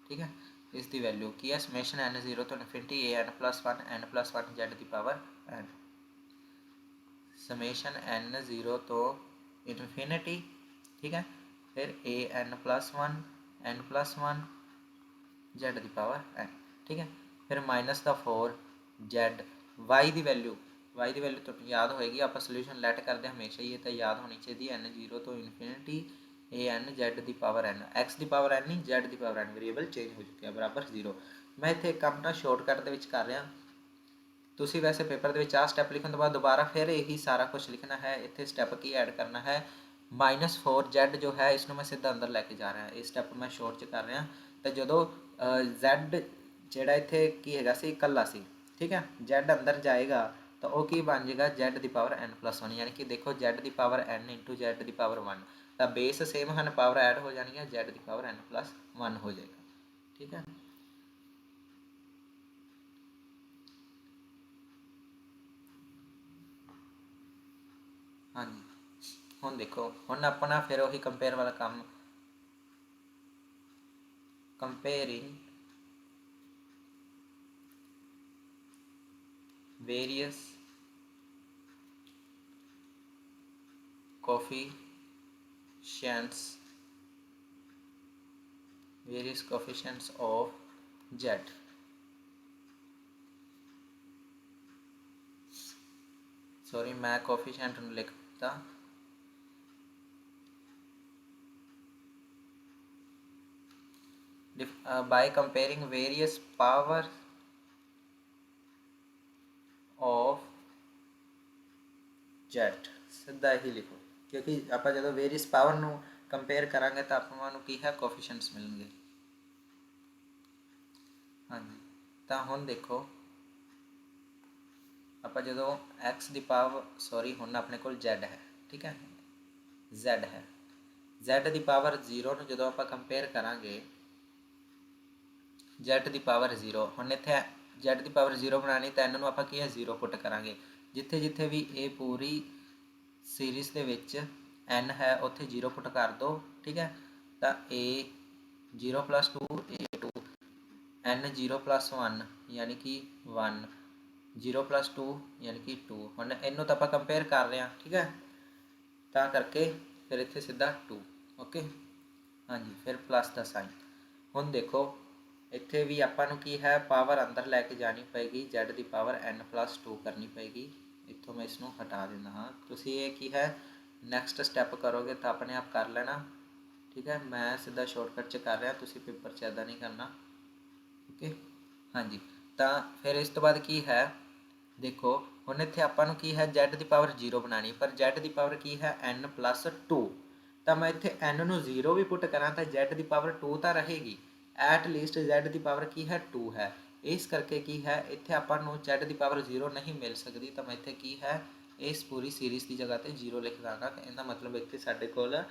Speaker 1: ठीक है, इसकी वैल्यू की है समेशन n 0 तो infinity a n+1 n+1 z की पावर n, समेशन n 0 तो इनफिनिटी, ठीक है, फिर a n+1 n+1 z की पावर n, ठीक है, फिर -4 z y ਦੀ ਵੈਲਿਊ ਤੁਹਾਨੂੰ ਯਾਦ ਹੋਏਗੀ, ਆਪਾਂ ਸੋਲੂਸ਼ਨ ਲੈਟ ਕਰਦੇ ਹਮੇਸ਼ਾ ਹੀ, ਇਹ ਤਾਂ ਯਾਦ ਹੋਣੀ ਚਾਹੀਦੀ n 0 ਤੋਂ ਇਨਫਿਨਿਟੀ an z ਦੀ ਪਾਵਰ n, x ਦੀ ਪਾਵਰ n ਨਹੀਂ z ਦੀ ਪਾਵਰ n, ਵੇਰੀਏਬਲ ਚੇਂਜ ਹੋ ਚੁੱਕਿਆ ਬਰਾਬਰ 0। ਮੈਂ ਇੱਥੇ ਕੰਮ ਨਾ ਸ਼ਾਰਟਕਟ ਦੇ ਵਿੱਚ ਕਰ ਰਿਹਾ, ਤੁਸੀਂ ਵੈਸੇ ਪੇਪਰ ਦੇ ਵਿੱਚ ਆਹ ਸਟੈਪ ਲਿਖਣ ਤੋਂ ਬਾਅਦ ਦੁਬਾਰਾ ਫਿਰ ਇਹੀ ਸਾਰਾ ਕੁਝ ਲਿਖਣਾ ਹੈ। ਇੱਥੇ ਸਟੈਪ ਕੀ ਐਡ ਕਰਨਾ ਹੈ, -4z ਜੋ ਹੈ ਇਸਨੂੰ ਮੈਂ ਸਿੱਧਾ ਅੰਦਰ ਲੈ ਕੇ ਜਾ ਰਿਹਾ, ਇਹ ਸਟੈਪ ਮੈਂ ਸ਼ੋਰਟ 'ਚ ਕਰ ਰਿਹਾ। ਤਾਂ ਜਦੋਂ z ਜਿਹੜਾ ਇੱਥੇ ਕੀ ਹੈਗਾ ਸੀ, ਇਕੱਲਾ ਸੀ, ਠੀਕ ਹੈ, z ਅੰਦਰ ਜਾਏਗਾ ਤਾਂ ਉਹ ਕੀ ਬਣ ਜਾਏਗਾ, z ਦੀ ਪਾਵਰ n+1, ਯਾਨੀ ਕਿ ਦੇਖੋ z ਦੀ ਪਾਵਰ n ਇੰਟੂ z ਦੀ ਪਾਵਰ 1, ਤਾਂ ਬੇਸ ਸੇਮ ਹਨ, ਪਾਵਰ ਐਡ ਹੋ ਜਾਣੀ ਹੈ, z ਦੀ ਪਾਵਰ n+1 ਹੋ ਜਾਏਗਾ, ਠੀਕ ਹੈ। ਹਾਂਜੀ ਹੁਣ ਦੇਖੋ, ਹੁਣ ਆਪਣਾ ਫਿਰ ਉਹੀ ਕੰਪੇਅਰ ਵਾਲਾ ਕੰਮ, ਕੰਪੇਅਰਿੰਗ various coefficients of z, sorry मैं कोफिशिएंट लिखता, by comparing various power of z, ਸਿੱਧਾ ਹੀ ਲਿਖੋ, ਕਿਉਂਕਿ ਆਪਾਂ ਜਦੋਂ ਵੇਰੀਅਸ ਪਾਵਰ ਨੂੰ ਕੰਪੇਅਰ ਕਰਾਂਗੇ ਤਾਂ ਆਪਾਂ ਨੂੰ ਕੀ ਹੈ, ਕੋਫੀਸ਼ੀਐਂਟਸ ਮਿਲਣਗੇ। ਹਾਂਜੀ ਤਾਂ ਹੁਣ ਦੇਖੋ, ਆਪਾਂ ਜਦੋਂ x ਦੀ ਪਾਵਰ ਸੌਰੀ ਹੁਣ ਆਪਣੇ ਕੋਲ z ਹੈ, ਠੀਕ ਹੈ, z ਹੈ, z ਦੀ ਪਾਵਰ 0 ਨੂੰ ਜਦੋਂ ਆਪਾਂ ਕੰਪੇਅਰ ਕਰਾਂਗੇ z ਦੀ ਪਾਵਰ 0, ਹੁਣ ਇੱਥੇ z ਦੀ ਪਾਵਰ 0 ਬਣਾਉਣੀ ਤਾਂ ਇਹਨਾਂ ਨੂੰ ਆਪਾਂ ਕੀ ਹੈ, 0 ਪੁੱਟ ਕਰਾਂਗੇ, ਜਿੱਥੇ ਜਿੱਥੇ ਵੀ ਇਹ ਪੂਰੀ ਸੀਰੀਜ਼ ਦੇ ਵਿੱਚ n ਹੈ ਉੱਥੇ 0 ਪੁੱਟ ਕਰ ਦਿਓ, ਠੀਕ ਹੈ। ਤਾਂ a 0 + 2 a2, n 0 + 1 ਯਾਨੀ ਕਿ 1, 0 + 2 ਯਾਨੀ ਕਿ 2, ਹੁਣ ਇਹਨੂੰ ਤਾਂ ਆਪਾਂ ਕੰਪੇਅਰ ਕਰ ਰਹੇ ਹਾਂ, ਠੀਕ ਹੈ, ਤਾਂ ਕਰਕੇ ਫਿਰ ਇੱਥੇ ਸਿੱਧਾ 2, ਓਕੇ। ਹਾਂਜੀ ਫਿਰ ਪਲੱਸ ਦਾ ਸਾਈਨ। ਹੁਣ ਦੇਖੋ ਇੱਥੇ ਵੀ ਆਪਾਂ ਨੂੰ ਕੀ ਹੈ, ਪਾਵਰ ਅੰਦਰ ਲੈ ਕੇ ਜਾਣੀ ਪਏਗੀ, z ਦੀ ਪਾਵਰ n+2 ਕਰਨੀ ਪਏਗੀ, ਇੱਥੋਂ ਮੈਂ ਇਸ ਨੂੰ ਹਟਾ ਦਿੰਦਾ ਹਾਂ। ਤੁਸੀਂ ਇਹ ਕੀ ਹੈ, ਨੈਕਸਟ ਸਟੈਪ ਕਰੋਗੇ ਤਾਂ ਆਪਣੇ ਆਪ ਕਰ ਲੈਣਾ, ਠੀਕ ਹੈ, ਮੈਂ ਸਿੱਧਾ ਸ਼ਾਰਟਕਟ 'ਚ ਕਰ ਰਿਹਾ, ਤੁਸੀਂ ਪੇਪਰ 'ਚ ਇੱਦਾਂ ਨਹੀਂ ਕਰਨਾ, ਓਕੇ। ਹਾਂਜੀ ਤਾਂ ਫਿਰ ਇਸ ਤੋਂ ਬਾਅਦ ਕੀ ਹੈ, ਦੇਖੋ ਹੁਣ ਇੱਥੇ ਆਪਾਂ ਨੂੰ ਕੀ ਹੈ, z ਦੀ ਪਾਵਰ 0 ਬਣਾਉਣੀ, ਪਰ z ਦੀ ਪਾਵਰ ਕੀ ਹੈ, n+2, ਤਾਂ ਮੈਂ ਇੱਥੇ n ਨੂੰ 0 ਵੀ ਪੁੱਟ ਕਰਾਂ ਤਾਂ z ਦੀ ਪਾਵਰ 2 ਤਾਂ ਰਹੇਗੀ, ਐਟ ਲੀਸਟ z ਦੀ ਪਾਵਰ ਕੀ ਹੈ, 2 ਹੈ, ਇਸ ਕਰਕੇ ਕੀ ਹੈ, ਇੱਥੇ ਆਪਾਂ ਨੂੰ z ਦੀ ਪਾਵਰ 0 ਨਹੀਂ ਮਿਲ ਸਕਦੀ, ਤਾਂ ਮੈਂ ਇੱਥੇ ਕੀ ਹੈ, ਇਸ ਪੂਰੀ ਸੀਰੀਜ਼ ਦੀ ਜਗ੍ਹਾ ਤੇ 0 ਲਿਖ ਦਾਂਗਾ, ਇਹਦਾ ਮਤਲਬ ਇੱਥੇ ਸਾਡੇ ਕੋਲ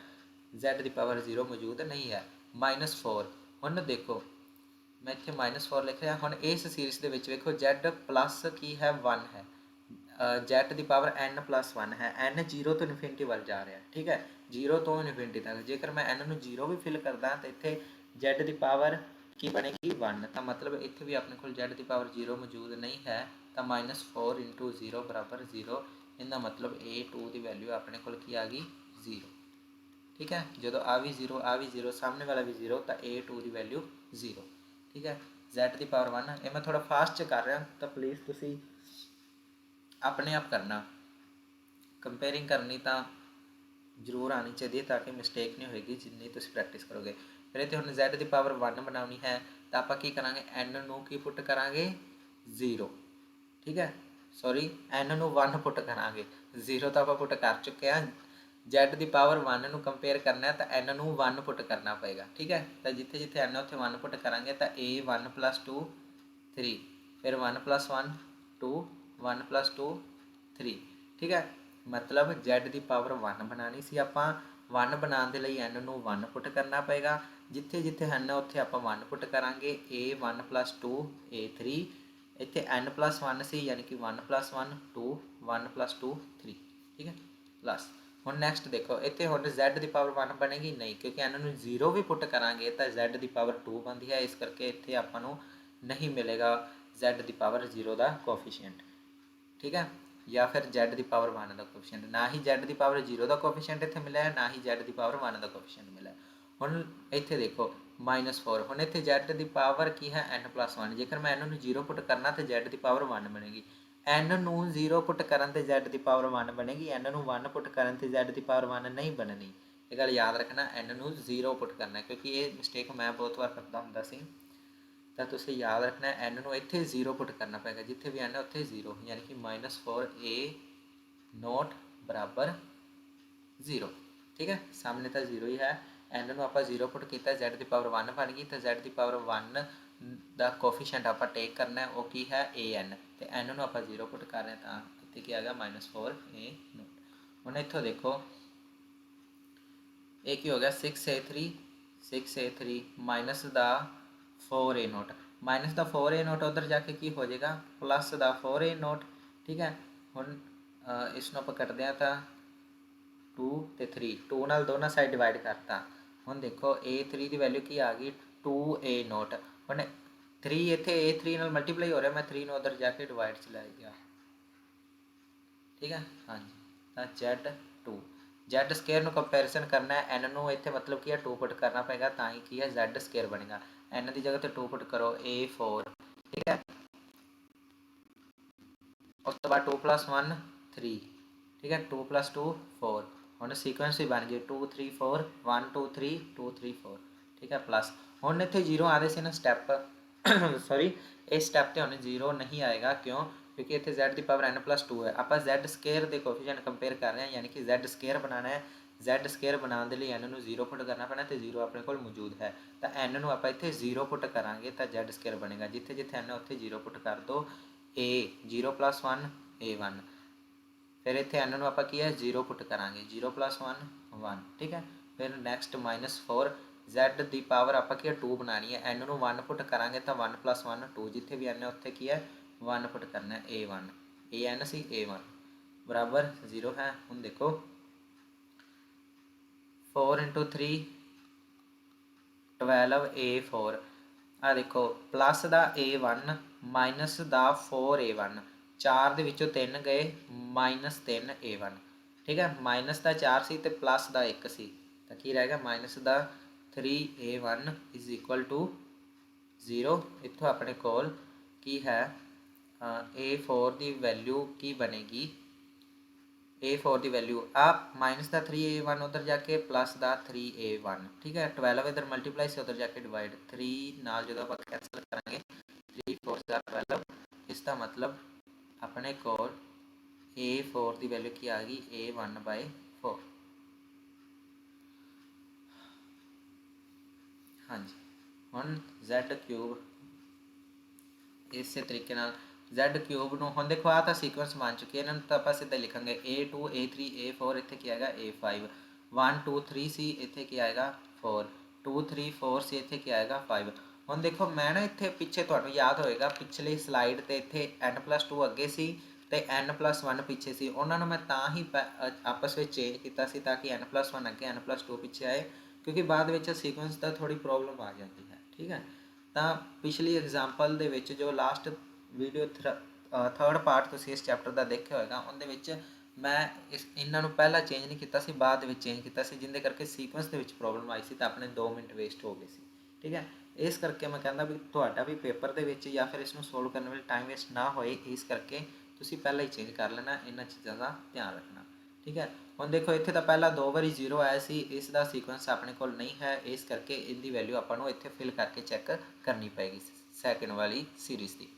Speaker 1: z ਦੀ ਪਾਵਰ 0 ਮੌਜੂਦ ਨਹੀਂ ਹੈ। -4, ਹੁਣ ਦੇਖੋ ਮੈਂ ਇੱਥੇ -4 ਲਿਖ ਰਿਹਾ, ਹੁਣ ਇਸ ਸੀਰੀਜ਼ ਦੇ ਵਿੱਚ ਵੇਖੋ z ਪਲੱਸ ਕੀ ਹੈ, 1 ਹੈ, z ਦੀ ਪਾਵਰ n+1 ਹੈ, n 0 ਤੋਂ ਇਨਫਿਨਿਟੀ ਵੱਲ ਜਾ ਰਿਹਾ, ਠੀਕ ਹੈ, 0 ਤੋਂ ਇਨਫਿਨਿਟੀ ਤੱਕ, ਜੇਕਰ ਮੈਂ n ਨੂੰ 0 ਵੀ ਫਿਲ ਕਰਦਾ ਤਾਂ ਇੱਥੇ z ਦੀ ਪਾਵਰ ਕੀ ਬਣੇਗੀ, 1, ਤਾਂ ਮਤਲਬ ਇੱਥੇ ਵੀ ਆਪਣੇ ਕੋਲ z ਦੀ ਪਾਵਰ 0 ਮੌਜੂਦ ਨਹੀਂ ਹੈ, ਤਾਂ -4 × 0 = 0, ਇਹਦਾ ਮਤਲਬ a2 ਦੀ ਵੈਲਿਊ ਆਪਣੇ ਕੋਲ ਕੀ ਆ ਗਈ, 0, ਠੀਕ ਹੈ। ਜਦੋਂ ਆ ਵੀ 0 ਆ ਵੀ 0 ਸਾਹਮਣੇ ਵਾਲਾ ਵੀ 0 ਤਾਂ a2 ਦੀ ਵੈਲਿਊ 0, ਠੀਕ ਹੈ। z ਦੀ ਪਾਵਰ 1, ਇਹ ਮੈਂ ਥੋੜਾ ਫਾਸਟ 'ਚ ਕਰ ਰਿਹਾ ਤਾਂ ਪਲੀਜ਼ ਤੁਸੀਂ ਆਪਣੇ ਆਪ ਕਰਨਾ, ਕੰਪੇਅਰਿੰਗ ਕਰਨੀ ਤਾਂ ਜ਼ਰੂਰ ਆਉਣੀ ਚਾਹੀਦੀ ਹੈ ਤਾਂ ਕਿ ਮਿਸਟੇਕ ਨਹੀਂ ਹੋਏਗੀ ਜਿੰਨੀ ਤੁਸੀਂ ਪ੍ਰੈਕਟਿਸ ਕਰੋਗੇ। ਫਿਰ ਇੱਥੇ ਹੁਣ z ਦੀ ਪਾਵਰ 1 ਬਣਾਉਣੀ ਹੈ ਤਾਂ ਆਪਾਂ ਕੀ ਕਰਾਂਗੇ, n ਨੂੰ ਕੀ ਪੁੱਟ ਕਰਾਂਗੇ, 0, ਠੀਕ ਹੈ, ਸੌਰੀ n ਨੂੰ 1 ਪੁੱਟ ਕਰਾਂਗੇ, 0 ਤਾਂ ਆਪਾਂ ਪੁੱਟ ਕਰ ਚੁੱਕੇ ਹਾਂ, z ਦੀ ਪਾਵਰ 1 ਨੂੰ ਕੰਪੇਅਰ ਕਰਨਾ ਤਾਂ n ਨੂੰ 1 ਪੁੱਟ ਕਰਨਾ ਪਏਗਾ, ਠੀਕ ਹੈ। ਤਾਂ ਜਿੱਥੇ ਜਿੱਥੇ n ਉੱਥੇ 1 ਪੁੱਟ ਕਰਾਂਗੇ ਤਾਂ a 1 + 2 3, ਫਿਰ 1 + 1 2, 1 + 2 3, ਠੀਕ ਹੈ, ਮਤਲਬ z ਦੀ ਪਾਵਰ 1 ਬਣਾਉਣੀ ਸੀ ਆਪਾਂ, 1 ਬਣਾਉਣ ਦੇ ਲਈ n ਨੂੰ 1 ਪੁੱਟ ਕਰਨਾ ਪਏਗਾ, ਜਿੱਥੇ ਜਿੱਥੇ n ਉੱਥੇ ਆਪਾਂ 1 ਪੁੱਟ ਕਰਾਂਗੇ, a 1 + 2 a 3, ਇੱਥੇ n+1 ਸੀ ਯਾਨੀ ਕਿ 1 + 1 2, 1 + 2 3, ਠੀਕ ਹੈ, ਪਲੱਸ। ਹੁਣ ਨੈਕਸਟ ਦੇਖੋ ਇੱਥੇ ਹੁਣ z ਦੀ ਪਾਵਰ 1 ਬਣੇਗੀ ਨਹੀਂ, ਕਿਉਂਕਿ n ਨੂੰ 0 ਵੀ ਪੁੱਟ ਕਰਾਂਗੇ ਤਾਂ z ਦੀ ਪਾਵਰ 2 ਬਣਦੀ ਹੈ, ਇਸ ਕਰਕੇ ਇੱਥੇ ਆਪਾਂ ਨੂੰ ਨਹੀਂ ਮਿਲੇਗਾ z ਦੀ ਪਾਵਰ 0 ਦਾ ਕੋਫੀਸ਼ੀਐਂਟ, ਠੀਕ ਹੈ, ਜਾਂ ਫਿਰ z ਦੀ ਪਾਵਰ 1 ਦਾ ਕੋਫੀਸ਼ੀਐਂਟ, ਨਾ ਹੀ z ਦੀ ਪਾਵਰ 0 ਦਾ ਕੋਫੀਸ਼ੀਐਂਟ ਇੱਥੇ ਮਿਲਿਆ, ਨਾ ਹੀ z ਦੀ ਪਾਵਰ 1 ਦਾ ਕੋਫੀਸ਼ੀਐਂਟ ਮਿਲਿਆ। ਹੁਣ ਇੱਥੇ ਦੇਖੋ -4, ਹੁਣ ਇੱਥੇ z ਦੀ ਪਾਵਰ ਕੀ ਹੈ, n+1, ਜੇਕਰ ਮੈਂ n ਨੂੰ 0 ਪੁੱਟ ਕਰਨਾ ਤਾਂ z ਦੀ ਪਾਵਰ 1 ਬਣੇਗੀ, n ਨੂੰ 0 ਪੁੱਟ ਕਰਨ ਤੇ z ਦੀ ਪਾਵਰ 1 ਬਣੇਗੀ, n ਨੂੰ 1 ਪੁੱਟ ਕਰਨ ਤੇ z ਦੀ ਪਾਵਰ 1 ਨਹੀਂ ਬਣਨੀ। ਇਹ ਗੱਲ ਯਾਦ ਰੱਖਣਾ, n ਨੂੰ 0 ਪੁੱਟ ਕਰਨਾ, ਕਿਉਂਕਿ ਇਹ ਮਿਸਟੇਕ ਮੈਂ ਬਹੁਤ ਵਾਰ ਕਰਦਾ ਹੁੰਦਾ ਸੀ। ਤਾਂ ਤੁਸੀਂ ਯਾਦ ਰੱਖਣਾ n ਨੂੰ ਇੱਥੇ 0 ਪੁੱਟ ਕਰਨਾ ਪਏਗਾ, ਜਿੱਥੇ ਵੀ n ਹੈ ਉੱਥੇ 0, ਯਾਨੀ ਕਿ -4a0 ਬਰਾਬਰ 0। ਠੀਕ ਹੈ, ਸਾਹਮਣੇ ਤਾਂ 0 ਹੀ ਹੈ। n ਨੂੰ ਆਪਾਂ 0 ਪੁੱਟ ਕੀਤਾ, z ਦੀ ਪਾਵਰ 1 ਬਣ ਗਈ, ਤਾਂ z ਦੀ ਪਾਵਰ 1 ਦਾ ਕੋਫੀਸ਼ੀਐਂਟ ਆਪਾਂ ਟੇਕ ਕਰਨਾ, ਉਹ ਕੀ ਹੈ an, ਤੇ n ਨੂੰ ਆਪਾਂ 0 ਪੁੱਟ ਕਰ ਰਹੇ ਤਾਂ ਇੱਥੇ ਕੀ ਆ ਗਿਆ -4a0। ਹੁਣ ਇੱਥੋਂ ਦੇਖੋ ਇਹ ਕੀ ਹੋ ਗਿਆ 6a3 ਮਾਈਨਸ ਦਾ 4a0, ਮਾਈਨਸ ਦਾ 4a0 ਉੱਧਰ ਜਾ ਕੇ ਕੀ ਹੋ ਜਾਏਗਾ ਪਲੱਸ ਦਾ 4a0। ਠੀਕ ਹੈ, ਹੁਣ ਇਸ ਨੂੰ ਆਪਾਂ ਕੱਟਦੇ ਹਾਂ ਤਾਂ 2 ਤੇ 3, 2 ਨਾਲ ਦੋਨਾਂ ਸਾਈਡ ਡਿਵਾਈਡ ਕਰਤਾ। ਹੁਣ ਦੇਖੋ a3 ਦੀ ਵੈਲਿਊ ਕੀ ਆ ਗਈ 2a0। ਹੁਣ 3 ਇੱਥੇ a3 ਨਾਲ ਮਲਟੀਪਲਾਈ ਹੋ ਰਿਹਾ, ਮੈਂ 3 ਨੂੰ ਉੱਧਰ ਜਾ ਕੇ ਡਿਵਾਈਡ 'ਚ ਲੈ ਗਿਆ। ਠੀਕ ਹੈ, ਹਾਂਜੀ, ਤਾਂ z2 z ਸਕੇਅਰ ਨੂੰ ਕੰਪੈਰੀਜ਼ਨ ਕਰਨਾ ਹੈ, n ਨੂੰ ਇੱਥੇ ਮਤਲਬ ਕੀ ਹੈ 2 ਪੁੱਟ ਕਰਨਾ ਪਏਗਾ, ਤਾਂ ਹੀ ਕੀ ਹੈ z ਸਕੇਅਰ ਬਣੇਗਾ। n ਦੀ ਜਗ੍ਹਾ ਤੇ 2 ਪੁੱਟ ਕਰੋ a4। ਠੀਕ ਹੈ, ਉਸ ਤੋਂ ਬਾਅਦ 2 + 1 3। ਠੀਕ ਹੈ, 2 + 2 4। ਹੁਣ ਸੀਕੁਐਂਸ ਹੀ ਬਣ ਗਈ 2 3 4 1 2 3 2 3 4। ਠੀਕ ਹੈ, ਪਲੱਸ ਹੁਣ ਇੱਥੇ 0 ਆ ਰਹੇ ਸੀ ਨਾ ਸਟੈਪ ਸੌਰੀ, ਇਸ ਸਟੈਪ 'ਤੇ ਹੁਣ 0 ਨਹੀਂ ਆਏਗਾ, ਕਿਉਂ? ਕਿਉਂਕਿ ਇੱਥੇ z ਦੀ ਪਾਵਰ n + 2 ਹੈ। ਆਪਾਂ z ਸਕੇਅਰ ਦੇ ਕੋਫੀਸ਼ੀਐਂਟ ਕੰਪੇਅਰ ਕਰ ਰਹੇ ਹਾਂ, ਯਾਨੀ ਕਿ z ਸਕੇਅਰ ਬਣਾਉਣਾ ਹੈ। z ਸਕੇਅਰ ਬਣਾਉਣ ਦੇ ਲਈ n ਨੂੰ 0 ਪੁੱਟ ਕਰਨਾ ਪੈਣਾ, ਤੇ 0 ਆਪਣੇ ਕੋਲ ਮੌਜੂਦ ਹੈ, ਤਾਂ n ਨੂੰ ਆਪਾਂ ਇੱਥੇ 0 ਪੁੱਟ ਕਰਾਂਗੇ ਤਾਂ z ਸਕੇਅਰ ਬਣੇਗਾ। ਜਿੱਥੇ ਜਿੱਥੇ n ਉੱਥੇ 0 ਪੁੱਟ ਕਰ ਦਿਓ। a 0 + 1 a1, ਫਿਰ ਇੱਥੇ n ਨੂੰ ਆਪਾਂ ਕੀ ਹੈ 0 ਪੁੱਟ ਕਰਾਂਗੇ, 0 + 1 1। ਠੀਕ ਹੈ, ਫਿਰ ਨੈਕਸਟ -4 z ਦੀ ਪਾਵਰ ਆਪਾਂ ਕੀ ਹੈ 2 ਬਣਾਉਣੀ ਹੈ, n ਨੂੰ 1 ਪੁੱਟ ਕਰਾਂਗੇ ਤਾਂ 1 + 1 2, ਜਿੱਥੇ ਵੀ n ਹੈ ਉੱਥੇ ਕੀ ਹੈ 1 ਪੁੱਟ ਕਰਨਾ ਹੈ a1, an ਸੀ a1 ਬਰਾਬਰ 0 ਹੈ। ਹੁਣ ਦੇਖੋ 4 × 3 12a4, ਆ ਦੇਖੋ ਪਲੱਸ ਦਾ a1 ਮਾਈਨਸ ਦਾ 4a1, 4 ਦੇ ਵਿੱਚੋਂ 3 ਗਏ -3a1। ਠੀਕ ਹੈ, ਮਾਈਨਸ ਦਾ 4 ਸੀ ਤੇ ਪਲੱਸ ਦਾ 1 ਸੀ, ਤਾਂ ਕੀ ਰਹੇਗਾ ਮਾਈਨਸ ਦਾ 3a1 = 0। ਇੱਥੋਂ ਆਪਣੇ ਕੋਲ ਕੀ ਹੈ a4 ਦੀ ਵੈਲਿਊ ਕੀ ਬਣੇਗੀ, a4 ਦੀ ਵੈਲਿਊ ਆ ਮਾਈਨਸ ਦਾ 3a1 ਉੱਧਰ ਜਾ ਕੇ ਪਲੱਸ ਦਾ 3a1। ਠੀਕ ਹੈ, 12 ਇੱਧਰ ਮਲਟੀਪਲਾਈ ਸੀ, ਉੱਧਰ ਜਾ ਕੇ ਡਿਵਾਈਡ, 3 ਨਾਲ ਜਦੋਂ ਆਪਾਂ ਕੈਂਸਲ ਕਰਾਂਗੇ 3 4 12। ਇਸ ਦਾ ਮਤਲਬ ਆਪਣੇ ਕੋਲ a4 ਦੀ ਵੈਲਿਊ ਕੀ ਆ ਗਈ a1/4। ਹਾਂਜੀ, ਹੁਣ z³ ਇਸੇ ਤਰੀਕੇ ਨਾਲ z³ ਨੂੰ ਹੁਣ ਦੇਖੋ ਆ ਤਾਂ ਸੀਕੁਐਂਸ ਬਣ ਚੁੱਕੀ ਹੈ, ਇਹਨਾਂ ਨੂੰ ਤਾਂ ਆਪਾਂ ਸਿੱਧਾ ਲਿਖਾਂਗੇ a2 a3 a4, ਇੱਥੇ ਕੀ ਆਏਗਾ a5, 1 2 3 ਸੀ, ਇੱਥੇ ਕੀ ਆਏਗਾ 4, 2 3 4 ਸੀ, ਇੱਥੇ ਕੀ ਆਏਗਾ 5। ਹੁਣ ਦੇਖੋ ਮੈਂ ਨਾ ਇੱਥੇ ਪਿੱਛੇ ਤੁਹਾਨੂੰ ਯਾਦ ਹੋਏਗਾ ਪਿਛਲੀ ਸਲਾਈਡ ਤੇ ਇੱਥੇ n + 2 ਅੱਗੇ ਸੀ ਤੇ n + 1 ਪਿੱਛੇ ਸੀ, ਉਹਨਾਂ ਨੂੰ ਮੈਂ ਤਾਂ ਹੀ ਆਪਸ ਵਿੱਚ ਚੇਂਜ ਕੀਤਾ ਸੀ ਤਾਂ ਕਿ n + 1 ਅੱਗੇ n + 2 ਪਿੱਛੇ ਆਏ, ਕਿਉਂਕਿ ਬਾਅਦ ਵਿੱਚ ਸੀਕੁਐਂਸ ਦਾ ਥੋੜੀ ਪ੍ਰੋਬਲਮ ਆ ਜਾਂਦੀ ਹੈ। ਠੀਕ ਹੈ, ਤਾਂ ਪਿਛਲੀ ਐਗਜ਼ਾਮਪਲ ਦੇ ਵਿੱਚ ਜੋ ਲਾਸਟ ਵੀਡੀਓ ਥਰਡ ਪਾਰਟ ਤੁਸੀਂ ਇਸ ਚੈਪਟਰ ਦਾ ਦੇਖਿਆ ਹੋਏਗਾ, ਉਹਦੇ ਵਿੱਚ ਮੈਂ ਇਹਨਾਂ ਨੂੰ ਪਹਿਲਾਂ ਚੇਂਜ ਨਹੀਂ ਕੀਤਾ ਸੀ, ਬਾਅਦ ਦੇ ਵਿੱਚ ਚੇਂਜ ਕੀਤਾ ਸੀ, ਜਿਹਦੇ ਕਰਕੇ ਸੀਕੁਐਂਸ ਦੇ ਵਿੱਚ ਪ੍ਰੋਬਲਮ ਆਈ ਸੀ ਤਾਂ ਆਪਣੇ 2 ਮਿੰਟ ਵੇਸਟ ਹੋ ਗਏ ਸੀ। ਠੀਕ ਹੈ, ਇਸ ਕਰਕੇ ਮੈਂ ਕਹਿੰਦਾ ਵੀ ਤੁਹਾਡਾ ਵੀ ਪੇਪਰ ਦੇ ਵਿੱਚ ਜਾਂ ਫਿਰ ਇਸ ਨੂੰ ਸੋਲਵ ਕਰਨ ਵੇਲੇ ਟਾਈਮ ਵੇਸਟ ਨਾ ਹੋਏ, ਇਸ ਕਰਕੇ ਤੁਸੀਂ ਪਹਿਲਾਂ ਹੀ ਚੇਂਜ ਕਰ ਲੈਣਾ, ਇਹਨਾਂ ਚੀਜ਼ਾਂ ਦਾ ਧਿਆਨ ਰੱਖਣਾ। ਠੀਕ ਹੈ, ਹੁਣ ਦੇਖੋ ਇੱਥੇ ਤਾਂ ਪਹਿਲਾਂ 2 ਵਾਰੀ 0 ਆਇਆ ਸੀ, ਇਸ ਦਾ ਸੀਕੁਐਂਸ ਆਪਣੇ ਕੋਲ ਨਹੀਂ ਹੈ, ਇਸ ਕਰਕੇ ਇਹਦੀ ਵੈਲਿਊ ਆਪਾਂ ਨੂੰ ਇੱਥੇ ਫਿਲ ਕਰਕੇ ਚੈੱਕ ਕਰਨੀ ਪਏਗੀ ਸੈਕਿੰਡ ਵਾਲੀ ਸੀਰੀਜ਼ ਦੀ।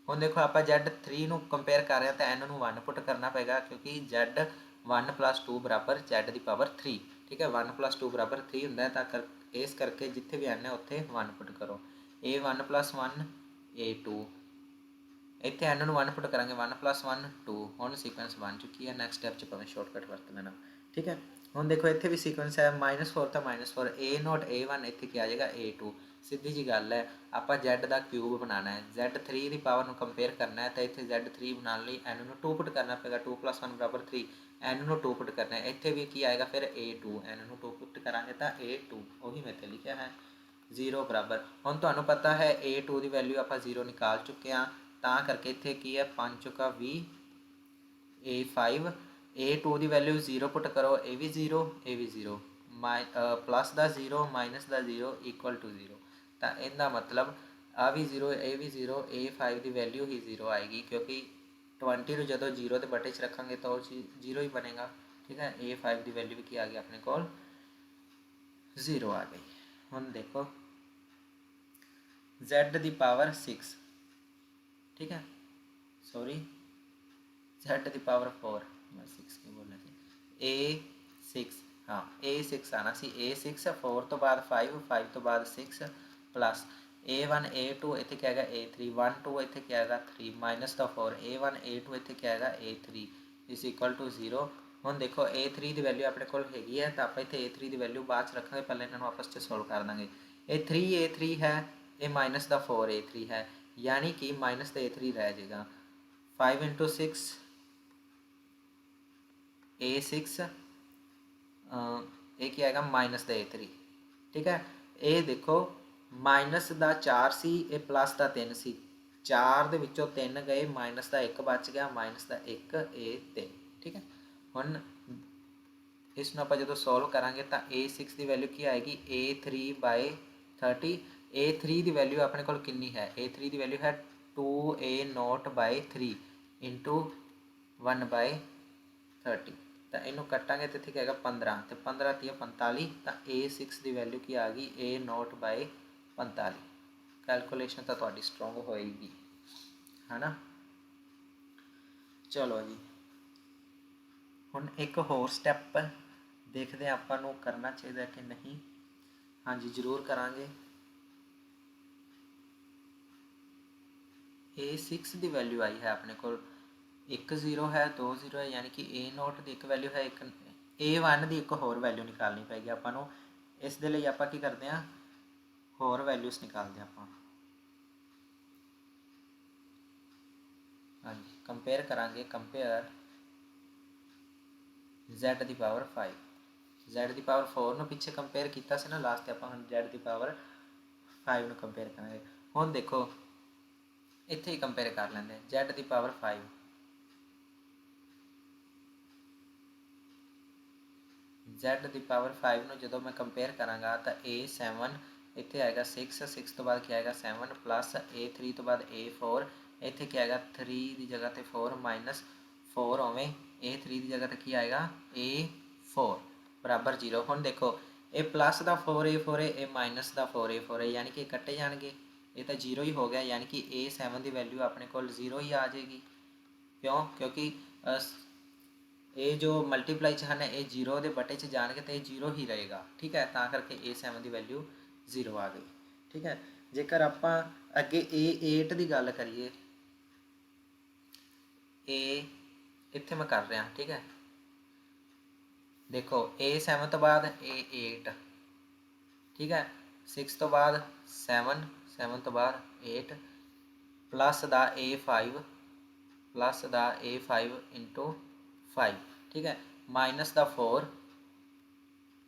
Speaker 1: ਹੁਣ ਦੇਖੋ ਆਪਾਂ z3 ਨੂੰ ਕੰਪੇਅਰ ਕਰ ਰਹੇ ਹਾਂ ਤਾਂ n ਨੂੰ 1 ਪੁੱਟ ਕਰਨਾ ਪਏਗਾ, ਕਿਉਂਕਿ z1 + 2 ਬਰਾਬਰ z ਦੀ ਪਾਵਰ 3। ਠੀਕ ਹੈ, 1 + 2 ਬਰਾਬਰ 3 ਹੁੰਦਾ ਹੈ, ਤਾਂ ਇਸ ਕਰਕੇ ਜਿੱਥੇ ਵੀ n ਹੈ ਉੱਥੇ 1 ਪੁੱਟ ਕਰੋ, a1 + 1 a2, ਇੱਥੇ n ਨੂੰ 1 ਪੁੱਟ ਕਰਾਂਗੇ 1 + 1 2। ਹੁਣ ਸੀਕੁਐਂਸ ਬਣ ਚੁੱਕੀ ਹੈ, ਨੈਕਸਟ ਸਟੈਪ 'ਚ ਭਾਵੇਂ ਸ਼ਾਰਟਕਟ ਵਰਤ ਲੈਣਾ। ਠੀਕ ਹੈ, ਹੁਣ ਦੇਖੋ ਇੱਥੇ ਵੀ ਸੀਕੁਐਂਸ ਹੈ -4 ਤਾਂ -4, a0 a1, ਇੱਥੇ ਕੀ ਆ ਜਾਏਗਾ a2। ਸਿੱਧੀ ਜੀ ਗੱਲ ਹੈ, ਆਪਾਂ z ਦਾ ਕਿਊਬ ਬਣਾਉਣਾ ਹੈ, z3 ਦੀ ਪਾਵਰ ਨੂੰ ਕੰਪੇਅਰ ਕਰਨਾ ਹੈ, ਤਾਂ ਇੱਥੇ z3 ਬਣਾਉਣ ਲਈ n ਨੂੰ 2 ਪੁੱਟ ਕਰਨਾ ਪਏਗਾ, 2 + 1 = 3, n ਨੂੰ 2 ਪੁੱਟ ਕਰਨਾ ਹੈ, ਇੱਥੇ ਵੀ ਕੀ ਆਏਗਾ ਫਿਰ a2, n ਨੂੰ 2 ਪੁੱਟ ਕਰਾਂਗੇ ਤਾਂ a2, ਉਹੀ ਮੈਂ ਇੱਥੇ ਲਿਖਿਆ ਹੈ 0 ਬਰਾਬਰ। ਹੁਣ ਤੁਹਾਨੂੰ ਪਤਾ ਹੈ a2 ਦੀ ਵੈਲਿਊ ਆਪਾਂ 0 ਨਿਕਾਲ ਚੁੱਕੇ ਹਾਂ, ਤਾਂ ਕਰਕੇ ਇੱਥੇ ਕੀ ਹੈ 5 ਚੁੱਕਾ 20 a5, a2 ਦੀ ਵੈਲਿਊ 0 ਪੁੱਟ ਕਰੋ, ਇਹ ਵੀ 0 ਇਹ ਵੀ 0, ਪਲੱਸ ਦਾ 0 ਮਾਈਨਸ ਦਾ 0 = 0, ਤਾਂ ਇਹਦਾ ਮਤਲਬ ਆ ਵੀ 0 ਇਹ ਵੀ 0, a5 ਦੀ ਵੈਲਿਊ ਹੀ 0 ਆਏਗੀ, ਕਿਉਂਕਿ 20 ਨੂੰ ਜਦੋਂ 0 ਦੇ ਬਟੇ 'ਚ ਰੱਖਾਂਗੇ ਤਾਂ ਉਹ 0 ਹੀ ਬਣੇਗਾ। ठीक है, A5 की वैल्यू भी की आ गई अपने को 0 आ गई। हम देखो Z की पावर 6, ठीक है, सॉरी Z की पावर 4, मैं 6 क्यों बोलना सी, A6, हाँ A6 आना सी, A6 4 तो बाद 5, 5 तो बाद 6 प्लस A1 A2 इतने क्या है A3, 1 2 इतने क्या है 3 माइनस का 4, A1 A2 इतने क्या है A3 इज इक्वल टू 0। ਹੁਣ देखो A3 की वैल्यू अपने को हैगी है तो आप इतने A3 की वैल्यू बाद रखा, पहले इन्होंने आपस में सोल्व कर देंगे। ये 3A3 है, ये माइनस का 4A3 है, यानी कि माइनस का A3 रह जाएगा। 5 × 6 A6, ये क्या है माइनस का A3, ठीक है। ये देखो माइनस का 4 सी, ये प्लस का 3 सी, 4 ਦੇ ਵਿੱਚੋਂ 3 गए, माइनस का 1 बच गया, माइनस का 1 A3, ठीक है। ਹੁਣ ਇਸ ਨੂੰ ਆਪਾਂ ਜਦੋਂ ਸੋਲਵ ਕਰਾਂਗੇ ਤਾਂ A6 ਦੀ ਵੈਲਿਊ ਕੀ ਆਏਗੀ A3/30। A3 ਦੀ ਵੈਲਿਊ ਆਪਣੇ ਕੋਲ ਕਿੰਨੀ ਹੈ, A3 ਦੀ ਵੈਲਿਊ ਹੈ 2A0/3 ਇੰਟੂ 1/30, ਤਾਂ ਇਹਨੂੰ ਕੱਟਾਂਗੇ ਤਾਂ ਇੱਥੇ ਕੀ ਆਏਗਾ 15, ਤੇ 15 × 45, ਤਾਂ A6 ਦੀ ਵੈਲਿਊ ਕੀ ਆ ਗਈ A0/45। ਕੈਲਕੂਲੇਸ਼ਨ ਤਾਂ ਤੁਹਾਡੀ ਸਟਰੋਂਗ ਹੋਏਗੀ, ਹੈ ਨਾ। ਚਲੋ ਜੀ, ਹੁਣ ਇੱਕ ਹੋਰ ਸਟੈਪ देखते हैं आपको करना चाहिए कि नहीं। हाँ जी जरूर करांगे। A6 की वैल्यू आई है अपने को 1 0 है, 2 0 है, यानी कि A0 की एक वैल्यू है, एक A1 की एक होर वैल्यू निकालनी पैगी आपको। इस दे लई आपां की करते हैं, होर वैल्यूज़ निकालते हैं आपां। हाँ जी कंपेयर करांगे, कंपेयर Z की पावर 5, Z की पावर 4 ਨੂੰ ਪਿੱਛੇ ਕੰਪੇਅਰ ਕੀਤਾ ਸੀ ਨਾ ਲਾਸਟ ਤੇ ਆਪਾਂ, ਹੁਣ Z ਦੀ ਪਾਵਰ 5 ਨੂੰ ਕੰਪੇਅਰ ਕਰਾਂਗੇ। ਹੁਣ ਦੇਖੋ ਇੱਥੇ ਹੀ ਕੰਪੇਅਰ ਕਰ ਲੈਂਦੇ, Z ਦੀ ਪਾਵਰ 5, Z ਦੀ ਪਾਵਰ 5 ਨੂੰ ਜਦੋਂ ਮੈਂ ਕੰਪੇਅਰ ਕਰਾਂਗਾ ਤਾਂ A7 ਇੱਥੇ ਆਏਗਾ 6, 6 ਤੋਂ ਬਾਅਦ ਕੀ ਆਏਗਾ 7 ਪਲੱਸ A3 ਤੋਂ ਬਾਅਦ A4, ਇੱਥੇ ਕੀ ਆਏਗਾ 3 ਦੀ ਜਗ੍ਹਾ ਤੇ 4 ਮਾਈਨਸ 4 ਹੋਵੇਂ A3 ਦੀ ਜਗ੍ਹਾ ਤੇ ਕੀ ਆਏਗਾ A4 बराबर 0। ਹੁਣ देखो ये प्लस का 4A4 है, ये माइनस का 4A4 है, यानी कि कट्टे जाएंगे, ये तो 0 ही हो गया, यानी कि A7 की वैल्यू अपने को 0 ही आ जाएगी। क्यों, क्योंकि ये जो मल्टीप्लाई च हैं ये 0 के बटे च जाएंगे तो ये 0 ही रहेगा, ठीक है, ता करके A7 की वैल्यू 0 आ गई, ठीक है। जेकर आप अगे A8 की गल करिए, इत्थे मैं कर रहा, ठीक है। देखो A7 तो बाद A8, ठीक है, 6 तो बाद 7, 7 तो बाद 8 प्लस दा A5, प्लस दा A5 इंटू 5, ठीक है, माइनस दा 4,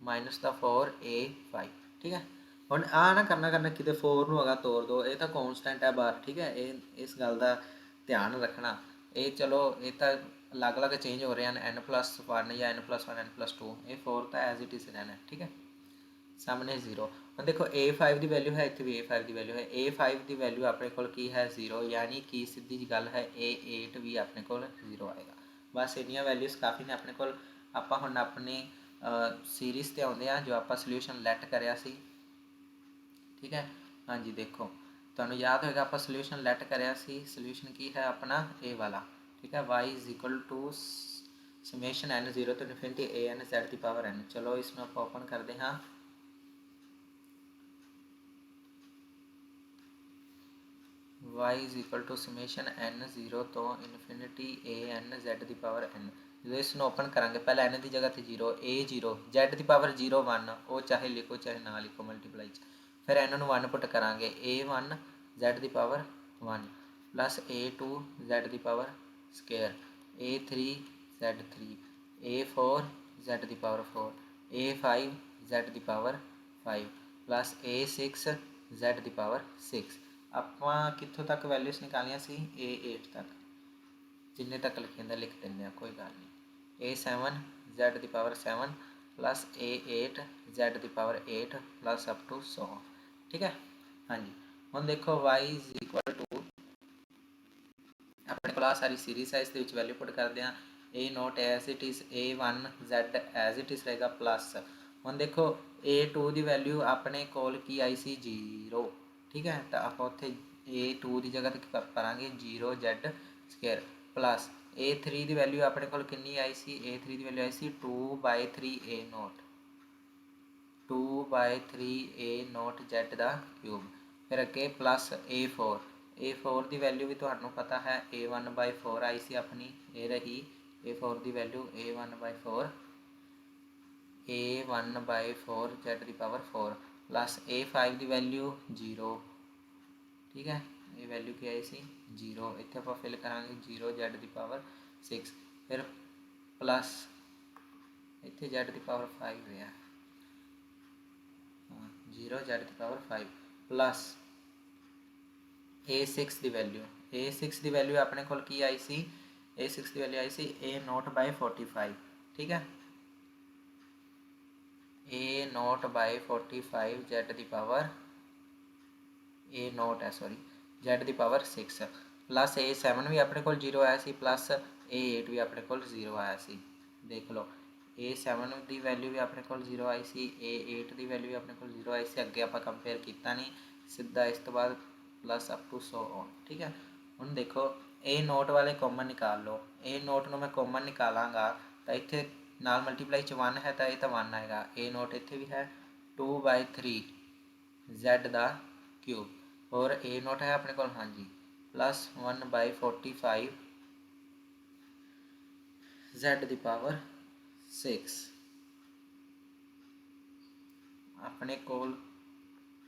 Speaker 1: माइनस दा 4A5, ठीक है। ਹੁਣ ਆ ਨਾ ਕਰਨਾ ਕਿਤੇ 4 ਨੂੰ ਅਗਾ ਤੋੜ ਦੋ, ਇਹ ਤਾਂ ਕੌਨਸਟੈਂਟ ਹੈ ਬਾਹਰ, ਠੀਕ ਹੈ। ਇਹ ਇਸ ਗੱਲ ਦਾ ਧਿਆਨ ਰੱਖਣਾ। ਇਹ ਚਲੋ ਇਹ ਤਾਂ ਅਲੱਗ-ਅਲੱਗ ਚੇਂਜ ਹੋ ਰਹੇ ਹਨ, n+1 ਜਾਂ n+1 n+2, ਇਹ 4 ਤਾਂ ਐਜ਼ ਇਟ ਇਜ਼ ਰਹਿਣਾ, ਠੀਕ ਹੈ, ਸਾਹਮਣੇ 0। ਹੁਣ ਦੇਖੋ A5 ਦੀ ਵੈਲਿਊ ਹੈ, ਇੱਥੇ ਵੀ A5 ਦੀ ਵੈਲਿਊ ਹੈ, A5 ਦੀ ਵੈਲਿਊ ਆਪਣੇ ਕੋਲ ਕੀ ਹੈ 0, यानी कि सीधी जी गल है A8 भी अपने को 0 आएगा। बस इन्नियां वैल्यूज़ काफ़ी ने अपने को। ਆਪਾਂ ਹੁਣ अपनी सीरीज़ ते आउंदे आ जो आप सोल्यूशन लैट करिया सी, ठीक है। हाँ जी देखो तुहानूं याद होएगा आप सोल्यूशन लैट करिया सी, सोल्यूशन की है अपना ए वाला, ठीक है, y = summation n 0 to infinity an z की पावर n। चलो इसमें आप ओपन करते हाँ, y = summation n 0 to infinity an z की पावर n। जो इसमें ओपन करांगे पहले n की जगह 0, A0 z की पावर 0 1, वो चाहे लिखो चाहे ना लिखो मल्टीप्लाई, फिर n 1 पुट करांगे A1 z की पावर 1 प्लस A2 z की power square, A3 z3, A4 z की पावर 4, A5 z की पावर 5 प्लस A6 z की पावर 6। ਆਪਾਂ कितों तक वैल्यूज़ निकालियां सी A8 तक, जिन्ने तक लिखे लिख देंगे कोई गल नहीं। A7 z की पावर 7 प्लस A8 z की पावर 8 प्लस अप टू 100, ठीक है। हाँ जी, हम देखो y = अपने को सारी सीरीज है, इस वैल्यू पुट करते हैं A naught as it is A1 Z as it is रहेगा प्लस हम देखो A2 की वैल्यू अपने कोल की आई सी 0 ठीक है, तो आप उत्थे A2 की जगह तो करांगे 0Z स्क्वायर प्लस A3 की वैल्यू अपने कोल कितनी आई सी, A3 की वैल्यू आई सी 2/3 A naught 2/3 A naught Z का क्यूब, फिर अगे प्लस A4 की वैल्यू भी तो पता है A1/4 आई सी अपनी, ये रही A4 की वैल्यू A1/4 Z की पावर 4 प्लस A5 की वैल्यू 0 ठीक है, ये वैल्यू क्या आई सी 0, इतने आप फिल करा 0 Z की पावर 6 फिर प्लस इतने Z की पावर 5 है 0 Z की पावर 5 प्लस A6 की वैल्यू अपने को की आई सी A6 की वैल्यू आई सी A0/45 ठीक है, A0/45 Z की पावर A0 है सॉरी Z की पावर 6 प्लस A7 भी अपने को 0 आया सी प्लस A8 भी अपने को 0 आया सी, देख लो A7 की वैल्यू भी अपने को 0 आई सी, A8 की वैल्यू भी अपने को 0 आई सी, अगे आप कंपेयर किया नहीं सीधा इस तो बाद plus up to so on ठीक है। हम देखो ए नोट वाले कॉमन निकाल लो, ए नोट में मैं कॉमन निकालांगा तो इतने नाल मल्टीप्लाई 1 है तो ये तो 1 आएगा, ए नोट इतने भी है 2/3 Z का क्यूब और ए नोट है अपने को हाँ जी प्लस 1/45 Z की पावर 6 अपने कोल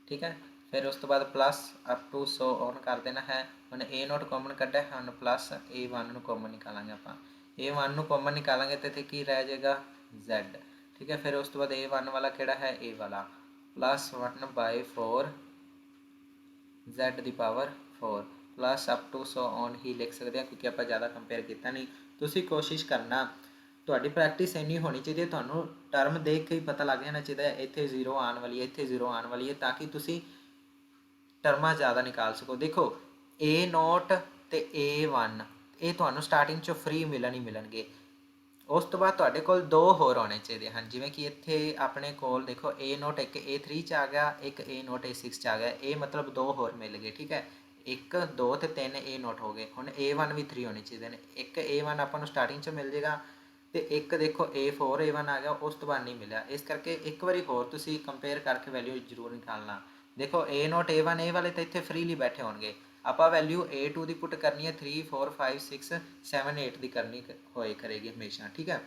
Speaker 1: ठीक है, फिर उस तो बाद plus up to so on कर देना है, हमने ए नोट कॉमन कढ़ा है, हम प्लस A1 कॉमन निकालेंगे आप A1 कॉमन निकालेंगे तो इतने की रह जाएगा Z ठीक है, फिर उस तो बाद A1 वाला केड़ा है A वाला प्लस 1/4 Z की power 4 plus up to so on ही लिख सकते हैं क्योंकि आप ज़्यादा कंपेयर किया नहीं, तुसी कोशिश करना ਤੁਹਾਡੀ प्रैक्टिस इन्नी होनी चाहिए ਤੁਹਾਨੂੰ टर्म देख के ही पता लग जाना चाहिए इतने 0 आने वाली है इतने 0 आने वाली है ताकि तुसी टर्मां ज़्यादा निकाल सको। देखो ए नोट तो A1 ये ਤੁਹਾਨੂੰ स्टार्टिंग चो फ्री मिलन ही मिलणगे, उस तो बाद ਤੁਹਾਡੇ ਕੋਲ दो होर होने चाहिए हैं जिमें कि इत्थे अपने कोल देखो ए नोट एक A3 च आ गया, एक ए नोट A6 च आ गया, ये मतलब 2 होर मिल गए ठीक है, 1 2 तो 3 ए नोट हो गए, हुण A1 भी 3 होने चाहिए हैं, एक A1 आपां नूं स्टार्टिंग च मिल जाएगा तो एक देखो A4 A1 आ गया उस तो बाद नहीं मिला, इस करके एक बारी होर तुसीं कंपेयर करके वैल्यू जरूर निकालना। देखो ए नोट A1 ए वाले तो इतने फ्रीली बैठे होंगे, आप वैल्यू A2 की पुट करनी है 3 4 5 6 7 8 की करनी होए करेगी हमेशा ठीक है,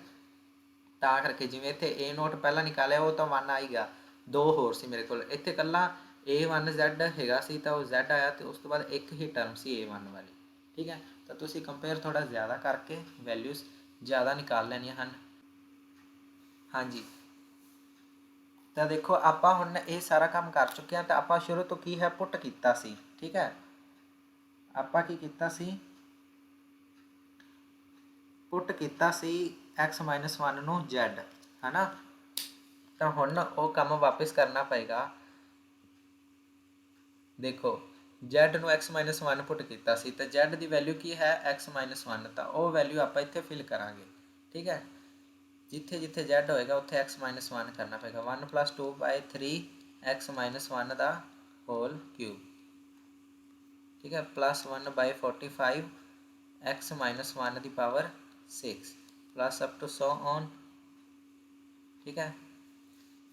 Speaker 1: ਤਾਂ करके जिमें इतने ए नोट पहला निकालिया वो तो 1 आई गया, दो होर सी मेरे को इतने कला A1 Z हैगा सी तो वो Z आया तो उस तो बाद एक ही टर्म सी A1 वाली ठीक है, तो तुसीं कंपेयर थोड़ा ज़्यादा करके वैल्यूज़ ज़्यादा निकाल लैनियां हैं। हाँ जी, तो देखो आप हुण ये सारा काम कर चुके हैं, तो आप शुरू तो की है पुट किया सी ठीक है, आप की किया सी पुट किया सी x-1 नूं Z है ना, तो हुण वो काम वापस करना पेगा। देखो Z नूं x-1 पुट किया सी तो Z की वैल्यू की है x-1, तो वो वैल्यू आप इत्थे फिल करांगे ठीक है, जिथे जिथे Z होएगा उत्थे x-1 करना पेगा 1 + 2/3 x-1 का होल क्यूब ठीक है, प्लस 1/45 x-1 की power 6 plus up to so on ठीक है,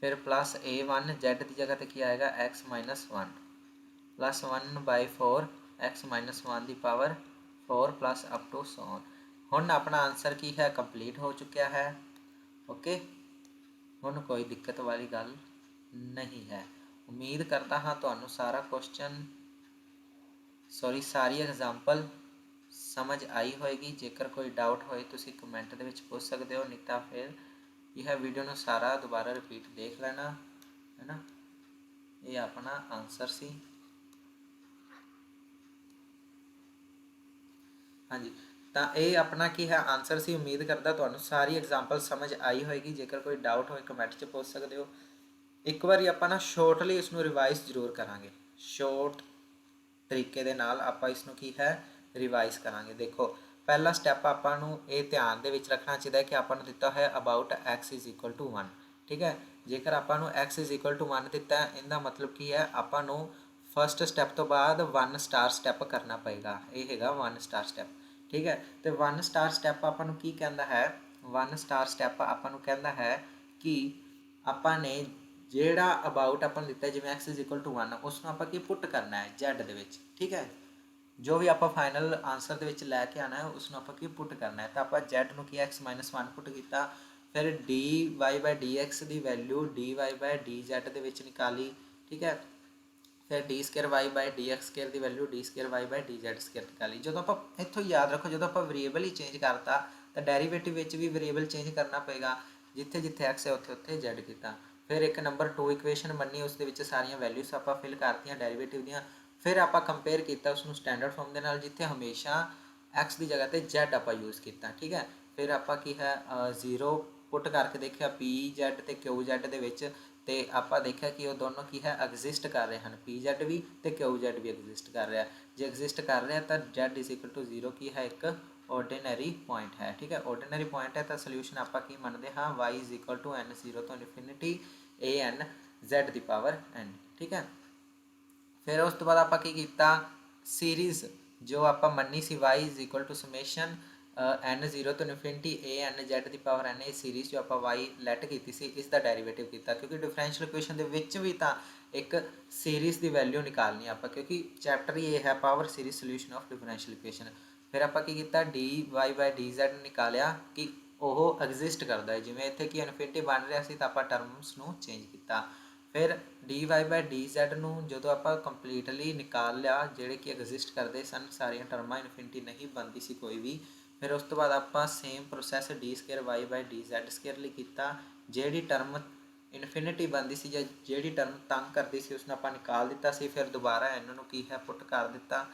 Speaker 1: फिर प्लस A1 Z की जगह तो क्या आएगा x-1 प्लस 1/4 x-1 की power 4 plus up to so on. हुण अपना आंसर की है कंप्लीट हो चुका है ओके, हुण कोई दिक्कत वाली गल नहीं है। उम्मीद करता हाँ तुहानू सारा क्वेश्चन सॉरी सारी एग्जाम्पल समझ आई होएगी, जेकर कोई डाउट होए तुसीं कमेंट दे विच पूछ सकते हो, नहीं तो फिर यह वीडियो नू सारा दोबारा रिपीट देख लेना है ना, ये अपना आंसर सी। हाँ जी, तो ये अपना की है आंसर सी, उम्मीद करता तुहानू सारी एग्जाम्पल समझ आई होएगी, जेकर कोई डाउट होए कमेंट च पूछ सकते हो। एक बार आप ना शॉर्टली इसनू रिवाइज जरूर करांगे, शॉर्ट तरीके दे नाल आपां इसनू की है ਰਿਵਾਈਜ਼ ਕਰਾਂਗੇ। ਦੇਖੋ ਪਹਿਲਾ ਸਟੈਪ ਆਪਾਂ ਨੂੰ ਇਹ ਧਿਆਨ ਦੇ ਵਿੱਚ ਰੱਖਣਾ ਚਾਹੀਦਾ ਹੈ ਕਿ ਆਪਾਂ ਨੂੰ ਦਿੱਤਾ ਹੋਇਆ ਅਬਾਊਟ x = 1, ਠੀਕ ਹੈ। ਜੇਕਰ ਆਪਾਂ ਨੂੰ x = 1 ਦਿੱਤਾ ਹੈ, ਇਹਦਾ ਮਤਲਬ ਕੀ ਹੈ, ਆਪਾਂ ਨੂੰ ਫਸਟ ਸਟੈਪ ਤੋਂ ਬਾਅਦ 1 ਸਟਾਰ ਸਟੈਪ ਕਰਨਾ ਪਏਗਾ। ਇਹ ਹੈਗਾ 1 ਸਟਾਰ ਸਟੈਪ, ਠੀਕ ਹੈ। ਤੇ 1 ਸਟਾਰ ਸਟੈਪ ਆਪਾਂ ਨੂੰ ਕੀ ਕਹਿੰਦਾ ਹੈ, 1 ਸਟਾਰ ਸਟੈਪ ਆਪਾਂ ਨੂੰ ਕਹਿੰਦਾ ਹੈ ਕਿ ਆਪਾਂ ਨੇ ਜਿਹੜਾ ਅਬਾਊਟ ਆਪਾਂ ਨੂੰ ਦਿੱਤਾ ਜਿਵੇਂ x = 1, ਉਸ ਨੂੰ ਆਪਾਂ ਕੀ ਪੁੱਟ ਕਰਨਾ ਹੈ z ਦੇ ਵਿੱਚ, ਠੀਕ ਹੈ। ਜੋ ਵੀ ਆਪਾਂ ਫਾਈਨਲ ਆਨਸਰ ਦੇ ਵਿੱਚ ਲੈ ਕੇ ਆਉਣਾ ਹੈ ਉਸ ਨੂੰ ਆਪਾਂ ਕੀ ਪੁੱਟ ਕਰਨਾ ਹੈ। ਤਾਂ ਆਪਾਂ z ਨੂੰ ਕੀ x - 1 ਪੁੱਟ ਕੀਤਾ, ਫਿਰ dy/dx ਦੀ ਵੈਲਿਊ dy/dz ਦੇ ਵਿੱਚ ਨਿਕਾਲੀ, ਠੀਕ ਹੈ। ਫਿਰ d2y/dx² ਦੀ ਵੈਲਿਊ d2y/dz² ਨਿਕਾਲੀ। ਜਦੋਂ ਆਪਾਂ ਇੱਥੋਂ ਯਾਦ ਰੱਖੋ, ਜਦੋਂ ਆਪਾਂ ਵੇਰੀਏਬਲ ਹੀ ਚੇਂਜ ਕਰਤਾ ਤਾਂ ਡੈਰੀਵੇਟਿਵ ਵਿੱਚ ਵੀ ਵੇਰੀਏਬਲ ਚੇਂਜ ਕਰਨਾ ਪਏਗਾ। ਜਿੱਥੇ ਜਿੱਥੇ x ਹੈ ਉੱਥੇ ਉੱਥੇ z ਕੀਤਾ। ਫਿਰ ਇੱਕ ਨੰਬਰ 2 ਇਕੁਏਸ਼ਨ ਮੰਨੀ, ਉਸ ਦੇ ਵਿੱਚ ਸਾਰੀਆਂ ਵੈਲਿਊਸ ਆਪਾਂ ਫਿਲ ਕਰਤੀਆਂ ਡੈਰੀਵੇਟਿਵ ਦੀਆਂ। ਫਿਰ ਆਪਾਂ ਕੰਪੇਅਰ ਕੀਤਾ ਉਸ ਨੂੰ ਸਟੈਂਡਰਡ ਫਾਰਮ ਦੇ ਨਾਲ, ਜਿੱਥੇ ਹਮੇਸ਼ਾ x ਦੀ ਜਗ੍ਹਾ 'ਤੇ z ਆਪਾਂ ਯੂਜ਼ ਕੀਤਾ, ਠੀਕ ਹੈ। ਫਿਰ ਆਪਾਂ ਕੀ ਹੈ 0 ਪੁੱਟ ਕਰਕੇ ਦੇਖਿਆ pz ਤੇ qz ਦੇ ਵਿੱਚ, ਤੇ ਆਪਾਂ ਦੇਖਿਆ ਕਿ ਉਹ ਦੋਨੋਂ ਕੀ ਹੈ ਐਗਜ਼ਿਸਟ ਕਰ ਰਹੇ ਹਨ, pz ਵੀ ਤੇ qz ਵੀ ਐਗਜ਼ਿਸਟ ਕਰ ਰਿਹਾ। ਜੇ ਐਗਜ਼ਿਸਟ ਕਰ ਰਿਹਾ ਤਾਂ z = 0 ਕੀ ਹੈ, ਇੱਕ ਆਰਡੀਨਰੀ ਪੁਆਇੰਟ ਹੈ, ਠੀਕ ਹੈ। ਆਰਡੀਨਰੀ ਪੁਆਇੰਟ ਹੈ ਤਾਂ ਸੋਲਿਊਸ਼ਨ ਆਪਾਂ ਕੀ ਮੰਨਦੇ ਹਾਂ, y = n0 ਤੋਂ ਇਨਫਿਨਿਟੀ an z⁴n, ਠੀਕ ਹੈ। ਫਿਰ ਉਸ ਤੋਂ ਬਾਅਦ ਆਪਾਂ ਕੀ ਕੀਤਾ, ਸੀਰੀਜ਼ ਜੋ ਆਪਾਂ ਮੰਨੀ ਸੀ y = summation n0 ਤੋਂ ਇਨਫਿਨਿਟੀ an z⁴n, ਇਹ ਸੀਰੀਜ਼ ਜੋ ਆਪਾਂ y ਲੈਟ ਕੀਤੀ ਸੀ, ਇਸ ਦਾ ਡੈਰੀਵੇਟਿਵ ਕੀਤਾ, ਕਿਉਂਕਿ ਡਿਫਰੈਂਸ਼ੀਅਲ ਇਕੁਏਸ਼ਨ ਦੇ ਵਿੱਚ ਵੀ ਤਾਂ ਇੱਕ ਸੀਰੀਜ਼ ਦੀ ਵੈਲਿਊ ਨਿਕਾਲਣੀ ਆਪਾਂ, ਕਿਉਂਕਿ ਚੈਪਟਰ ਹੀ ਇਹ ਹੈ power series solution of differential equation. ਫਿਰ ਆਪਾਂ ਕੀ ਕੀਤਾ, dy/dz ਨਿਕਾਲਿਆ ਕਿ ਉਹ ਐਗਜ਼ਿਸਟ ਕਰਦਾ ਹੈ। ਜਿਵੇਂ ਇੱਥੇ ਕੀ ਇਨਫਿਨਿਟੀ ਬਣ ਰਿਹਾ ਸੀ ਤਾਂ ਆਪਾਂ ਟਰਮਸ ਨੂੰ ਚੇਂਜ ਕੀਤਾ। ਫਿਰ dy/dz ਨੂੰ ਜਦੋਂ ਆਪਾਂ ਕੰਪਲੀਟਲੀ ਨਿਕਾਲ ਲਿਆ, ਜਿਹੜੇ ਕਿ ਐਗਜ਼ਿਸਟ ਕਰਦੇ ਸਨ ਸਾਰੀਆਂ ਟਰਮਾਂ, ਇਨਫਿਨਿਟੀ ਨਹੀਂ ਬਣਦੀ ਸੀ ਕੋਈ ਵੀ। ਫਿਰ ਉਸ ਤੋਂ ਬਾਅਦ ਆਪਾਂ ਸੇਮ ਪ੍ਰੋਸੈਸ d2y/dz² ਲਈ ਕੀਤਾ। ਜਿਹੜੀ ਟਰਮ ਇਨਫਿਨਿਟੀ ਬਣਦੀ ਸੀ ਜਾਂ ਜਿਹੜੀ ਟਰਮ ਤੰਗ ਕਰਦੀ ਸੀ ਉਸ ਨੂੰ ਆਪਾਂ ਨਿਕਾਲ ਦਿੱਤਾ ਸੀ। ਫਿਰ ਦੁਬਾਰਾ ਇਹਨਾਂ ਨੂੰ ਕੀ ਹੈ ਪੁੱਟ ਕਰ ਦਿੱਤਾ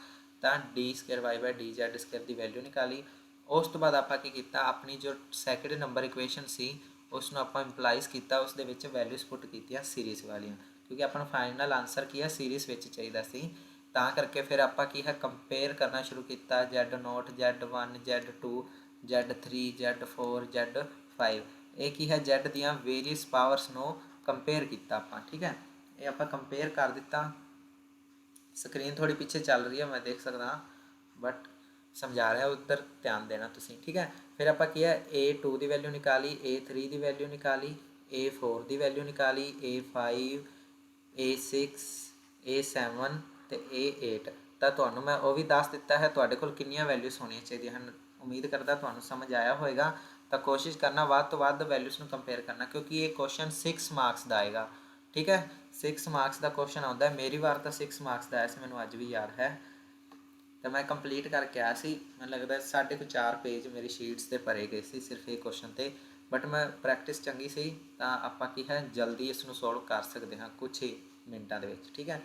Speaker 1: ਤਾਂ d2y/dz² ਦੀ ਵੈਲਿਊ ਨਿਕਾਲੀ। ਉਸ ਤੋਂ ਬਾਅਦ ਆਪਾਂ ਕੀ ਕੀਤਾ, ਆਪਣੀ ਜੋ ਸੈਕਿੰਡ ਨੰਬਰ ਇਕੁਏਸ਼ਨ ਸੀ ਉਸ ਨੂੰ ਆਪਾਂ ਇੰਪਲਾਈਜ਼ ਕੀਤਾ, ਉਸ ਦੇ ਵਿੱਚ ਵੈਲਿਊਜ਼ ਪੁੱਟ ਕੀਤੀਆਂ ਸੀਰੀਜ਼ ਵਾਲੀਆਂ, ਕਿਉਂਕਿ ਆਪਾਂ ਨੂੰ ਫਾਈਨਲ ਆਨਸਰ ਕੀ ਹੈ ਸੀਰੀਜ਼ ਵਿੱਚ ਚਾਹੀਦਾ ਸੀ। ਤਾਂ ਕਰਕੇ ਫਿਰ ਆਪਾਂ ਕੀ ਹੈ ਕੰਪੇਅਰ ਕਰਨਾ ਸ਼ੁਰੂ ਕੀਤਾ, z0 z1 z2 z3 z4 z5, ਇਹ ਕੀ ਹੈ z ਦੀਆਂ ਵੇਰੀਅਸ ਪਾਵਰਸ ਨੂੰ ਕੰਪੇਅਰ ਕੀਤਾ ਆਪਾਂ, ਠੀਕ ਹੈ। ਇਹ ਆਪਾਂ ਕੰਪੇਅਰ ਕਰ ਦਿੱਤਾ। ਸਕਰੀਨ ਥੋੜੀ ਪਿੱਛੇ ਚੱਲ ਰਹੀ ਹੈ, ਮੈਂ ਦੇਖ ਸਕਦਾ, ਬਟ ਸਮਝਾ ਰਿਹਾ, ਉੱਧਰ ਧਿਆਨ ਦੇਣਾ ਤੁਸੀਂ, ਠੀਕ ਹੈ। ਫਿਰ ਆਪਾਂ ਕੀ ਹੈ a2 ਦੀ ਵੈਲਿਊ ਨਿਕਾਲੀ, a3 ਦੀ ਵੈਲਿਊ ਨਿਕਾਲੀ, a4 ਦੀ ਵੈਲਿਊ ਨਿਕਾਲੀ, a5 a6 a7 ਤੇ a8। ਤਾਂ ਤੁਹਾਨੂੰ ਮੈਂ ਉਹ ਵੀ ਦੱਸ ਦਿੱਤਾ ਹੈ ਤੁਹਾਡੇ ਕੋਲ ਕਿੰਨੀਆਂ ਵੈਲਿਊਸ ਹੋਣੀਆਂ ਚਾਹੀਦੀਆਂ ਹਨ। ਉਮੀਦ ਕਰਦਾ ਤੁਹਾਨੂੰ ਸਮਝ ਆਇਆ ਹੋਵੇਗਾ। ਤਾਂ ਕੋਸ਼ਿਸ਼ ਕਰਨਾ ਵੱਧ ਤੋਂ ਵੱਧ ਵੈਲਿਊਸ ਨੂੰ ਕੰਪੇਅਰ ਕਰਨਾ, ਕਿਉਂਕਿ ਇਹ ਕੁਐਸਚਨ 6 ਮਾਰਕਸ ਦਾ ਆਏਗਾ, ਠੀਕ ਹੈ। 6 ਮਾਰਕਸ ਦਾ ਕੁਐਸਚਨ ਆਉਂਦਾ, ਮੇਰੀ ਵਾਰ ਤਾਂ 6 ਮਾਰਕਸ ਦਾ ਆਇਆ ਸੀ, ਮੈਨੂੰ ਅੱਜ ਵੀ ਯਾਦ ਹੈ। ਤਾਂ ਮੈਂ ਕੰਪਲੀਟ ਕਰਕੇ ਆਇਆ ਸੀ, ਮੈਨੂੰ ਲੱਗਦਾ 4.5 ਪੇਜ ਮੇਰੀ ਸ਼ੀਟਸ 'ਤੇ ਭਰੇ ਗਏ ਸੀ ਸਿਰਫ ਇਹ ਕੁਐਸਚਨ 'ਤੇ। ਬਟ ਮੈਂ ਪ੍ਰੈਕਟਿਸ ਚੰਗੀ ਸੀ ਤਾਂ ਆਪਾਂ ਕੀ ਹੈ ਜਲਦੀ ਇਸ ਨੂੰ ਸੋਲਵ ਕਰ ਸਕਦੇ ਹਾਂ ਕੁਛ ਹੀ ਮਿੰਟਾਂ ਦੇ ਵਿੱਚ, ਠੀਕ ਹੈ।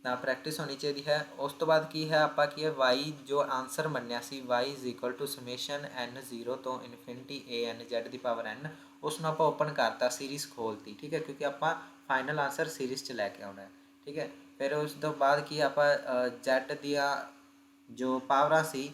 Speaker 1: ਤਾਂ ਪ੍ਰੈਕਟਿਸ ਹੋਣੀ ਚਾਹੀਦੀ ਹੈ। ਉਸ ਤੋਂ ਬਾਅਦ ਕੀ ਹੈ ਆਪਾਂ ਕੀ ਹੈ y ਜੋ ਆਨਸਰ ਮੰਨਿਆ ਸੀ y = summation n0 ਤੋਂ ਇਨਫਿਨਿਟੀ an z⁴n, ਉਸ ਨੂੰ ਆਪਾਂ ਓਪਨ ਕਰਤਾ, ਸੀਰੀਜ਼ ਖੋਲਤੀ, ਠੀਕ ਹੈ, ਕਿਉਂਕਿ ਆਪਾਂ ਫਾਈਨਲ ਆਨਸਰ ਸੀਰੀਜ਼ 'ਚ ਲੈ ਕੇ ਆਉਣਾ ਹੈ, ਠੀਕ ਹੈ। ਫਿਰ ਉਸ ਤੋਂ ਬਾਅਦ ਕੀ ਆਪਾਂ z ਦੀਆਂ ਜੋ ਪਾਵਰਾਂ ਸੀ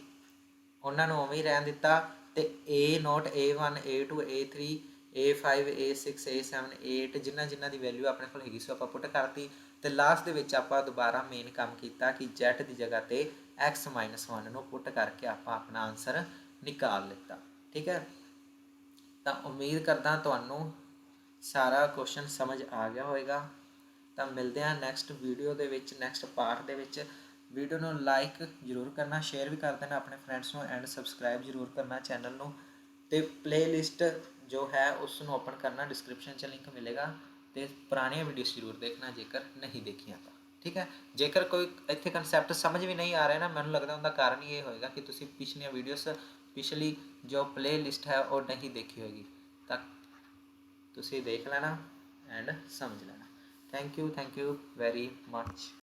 Speaker 1: ਉਹਨਾਂ ਨੂੰ ਉਵੇਂ ਹੀ ਰਹਿਣ ਦਿੱਤਾ, ਤੇ a0 a1 a2 a3 a5 a6 a7 a8 ਜਿਨ੍ਹਾਂ ਦੀ ਵੈਲਿਊ ਆਪਣੇ ਕੋਲ ਹੈਗੀ ਸੀ ਆਪਾਂ ਪੁੱਟ ਕਰਤੀ। ਤੇ ਲਾਸਟ ਦੇ ਵਿੱਚ ਆਪਾਂ ਦੁਬਾਰਾ ਮੇਨ ਕੰਮ ਕੀਤਾ ਕਿ z ਦੀ ਜਗ੍ਹਾ 'ਤੇ x - 1 ਨੂੰ ਪੁੱਟ ਕਰਕੇ ਆਪਾਂ ਆਪਣਾ ਆਨਸਰ ਨਿਕਾਲ ਲਿੱਤਾ, ਠੀਕ ਹੈ। ਤਾਂ ਉਮੀਦ ਕਰਦਾ ਤੁਹਾਨੂੰ ਸਾਰਾ ਕੁਐਸਚਨ ਸਮਝ ਆ ਗਿਆ ਹੋਵੇਗਾ। ਤਾਂ ਮਿਲਦੇ ਹਾਂ ਨੈਕਸਟ ਵੀਡੀਓ ਦੇ ਵਿੱਚ, ਨੈਕਸਟ ਪਾਰਟ ਦੇ ਵਿੱਚ। ਵੀਡੀਓ ਨੂੰ ਲਾਈਕ ਜ਼ਰੂਰ ਕਰਨਾ, ਸ਼ੇਅਰ ਵੀ ਕਰ ਦੇਣਾ ਆਪਣੇ ਫਰੈਂਡਸ ਨੂੰ, ਐਂਡ ਸਬਸਕ੍ਰਾਈਬ ਜ਼ਰੂਰ ਕਰਨਾ ਚੈਨਲ ਨੂੰ। ਤੇ ਪਲੇਲਿਸਟ ਜੋ ਹੈ ਉਸ ਨੂੰ ਓਪਨ ਕਰਨਾ, ਡਿਸਕ੍ਰਿਪਸ਼ਨ 'ਚ ਲਿੰਕ ਮਿਲੇਗਾ, ਤੇ ਪੁਰਾਣੀਆਂ ਵੀਡੀਓਜ਼ ਜ਼ਰੂਰ ਦੇਖਣਾ ਜੇਕਰ ਨਹੀਂ ਦੇਖੀਆਂ ਤਾਂ, ਠੀਕ ਹੈ। ਜੇਕਰ ਕੋਈ ਇੱਥੇ ਕਨਸੈਪਟ ਸਮਝ ਵੀ ਨਹੀਂ ਆ ਰਿਹਾ ਨਾ, ਮੈਨੂੰ ਲੱਗਦਾ ਉਹਦਾ ਕਾਰਨ ਹੀ ਇਹ ਹੋਏਗਾ ਕਿ ਤੁਸੀਂ ਪਿਛਲੀਆਂ ਵੀਡੀਓਜ਼, ਪਿਛਲੀ ਜੋ ਪਲੇਲਿਸਟ ਹੈ ਉਹ ਨਹੀਂ ਦੇਖੀ ਹੋਏਗੀ। ਤਾਂ ਤੁਸੀਂ ਦੇਖ ਲੈਣਾ ਐਂਡ ਸਮਝ ਲੈਣਾ। Thank you very much.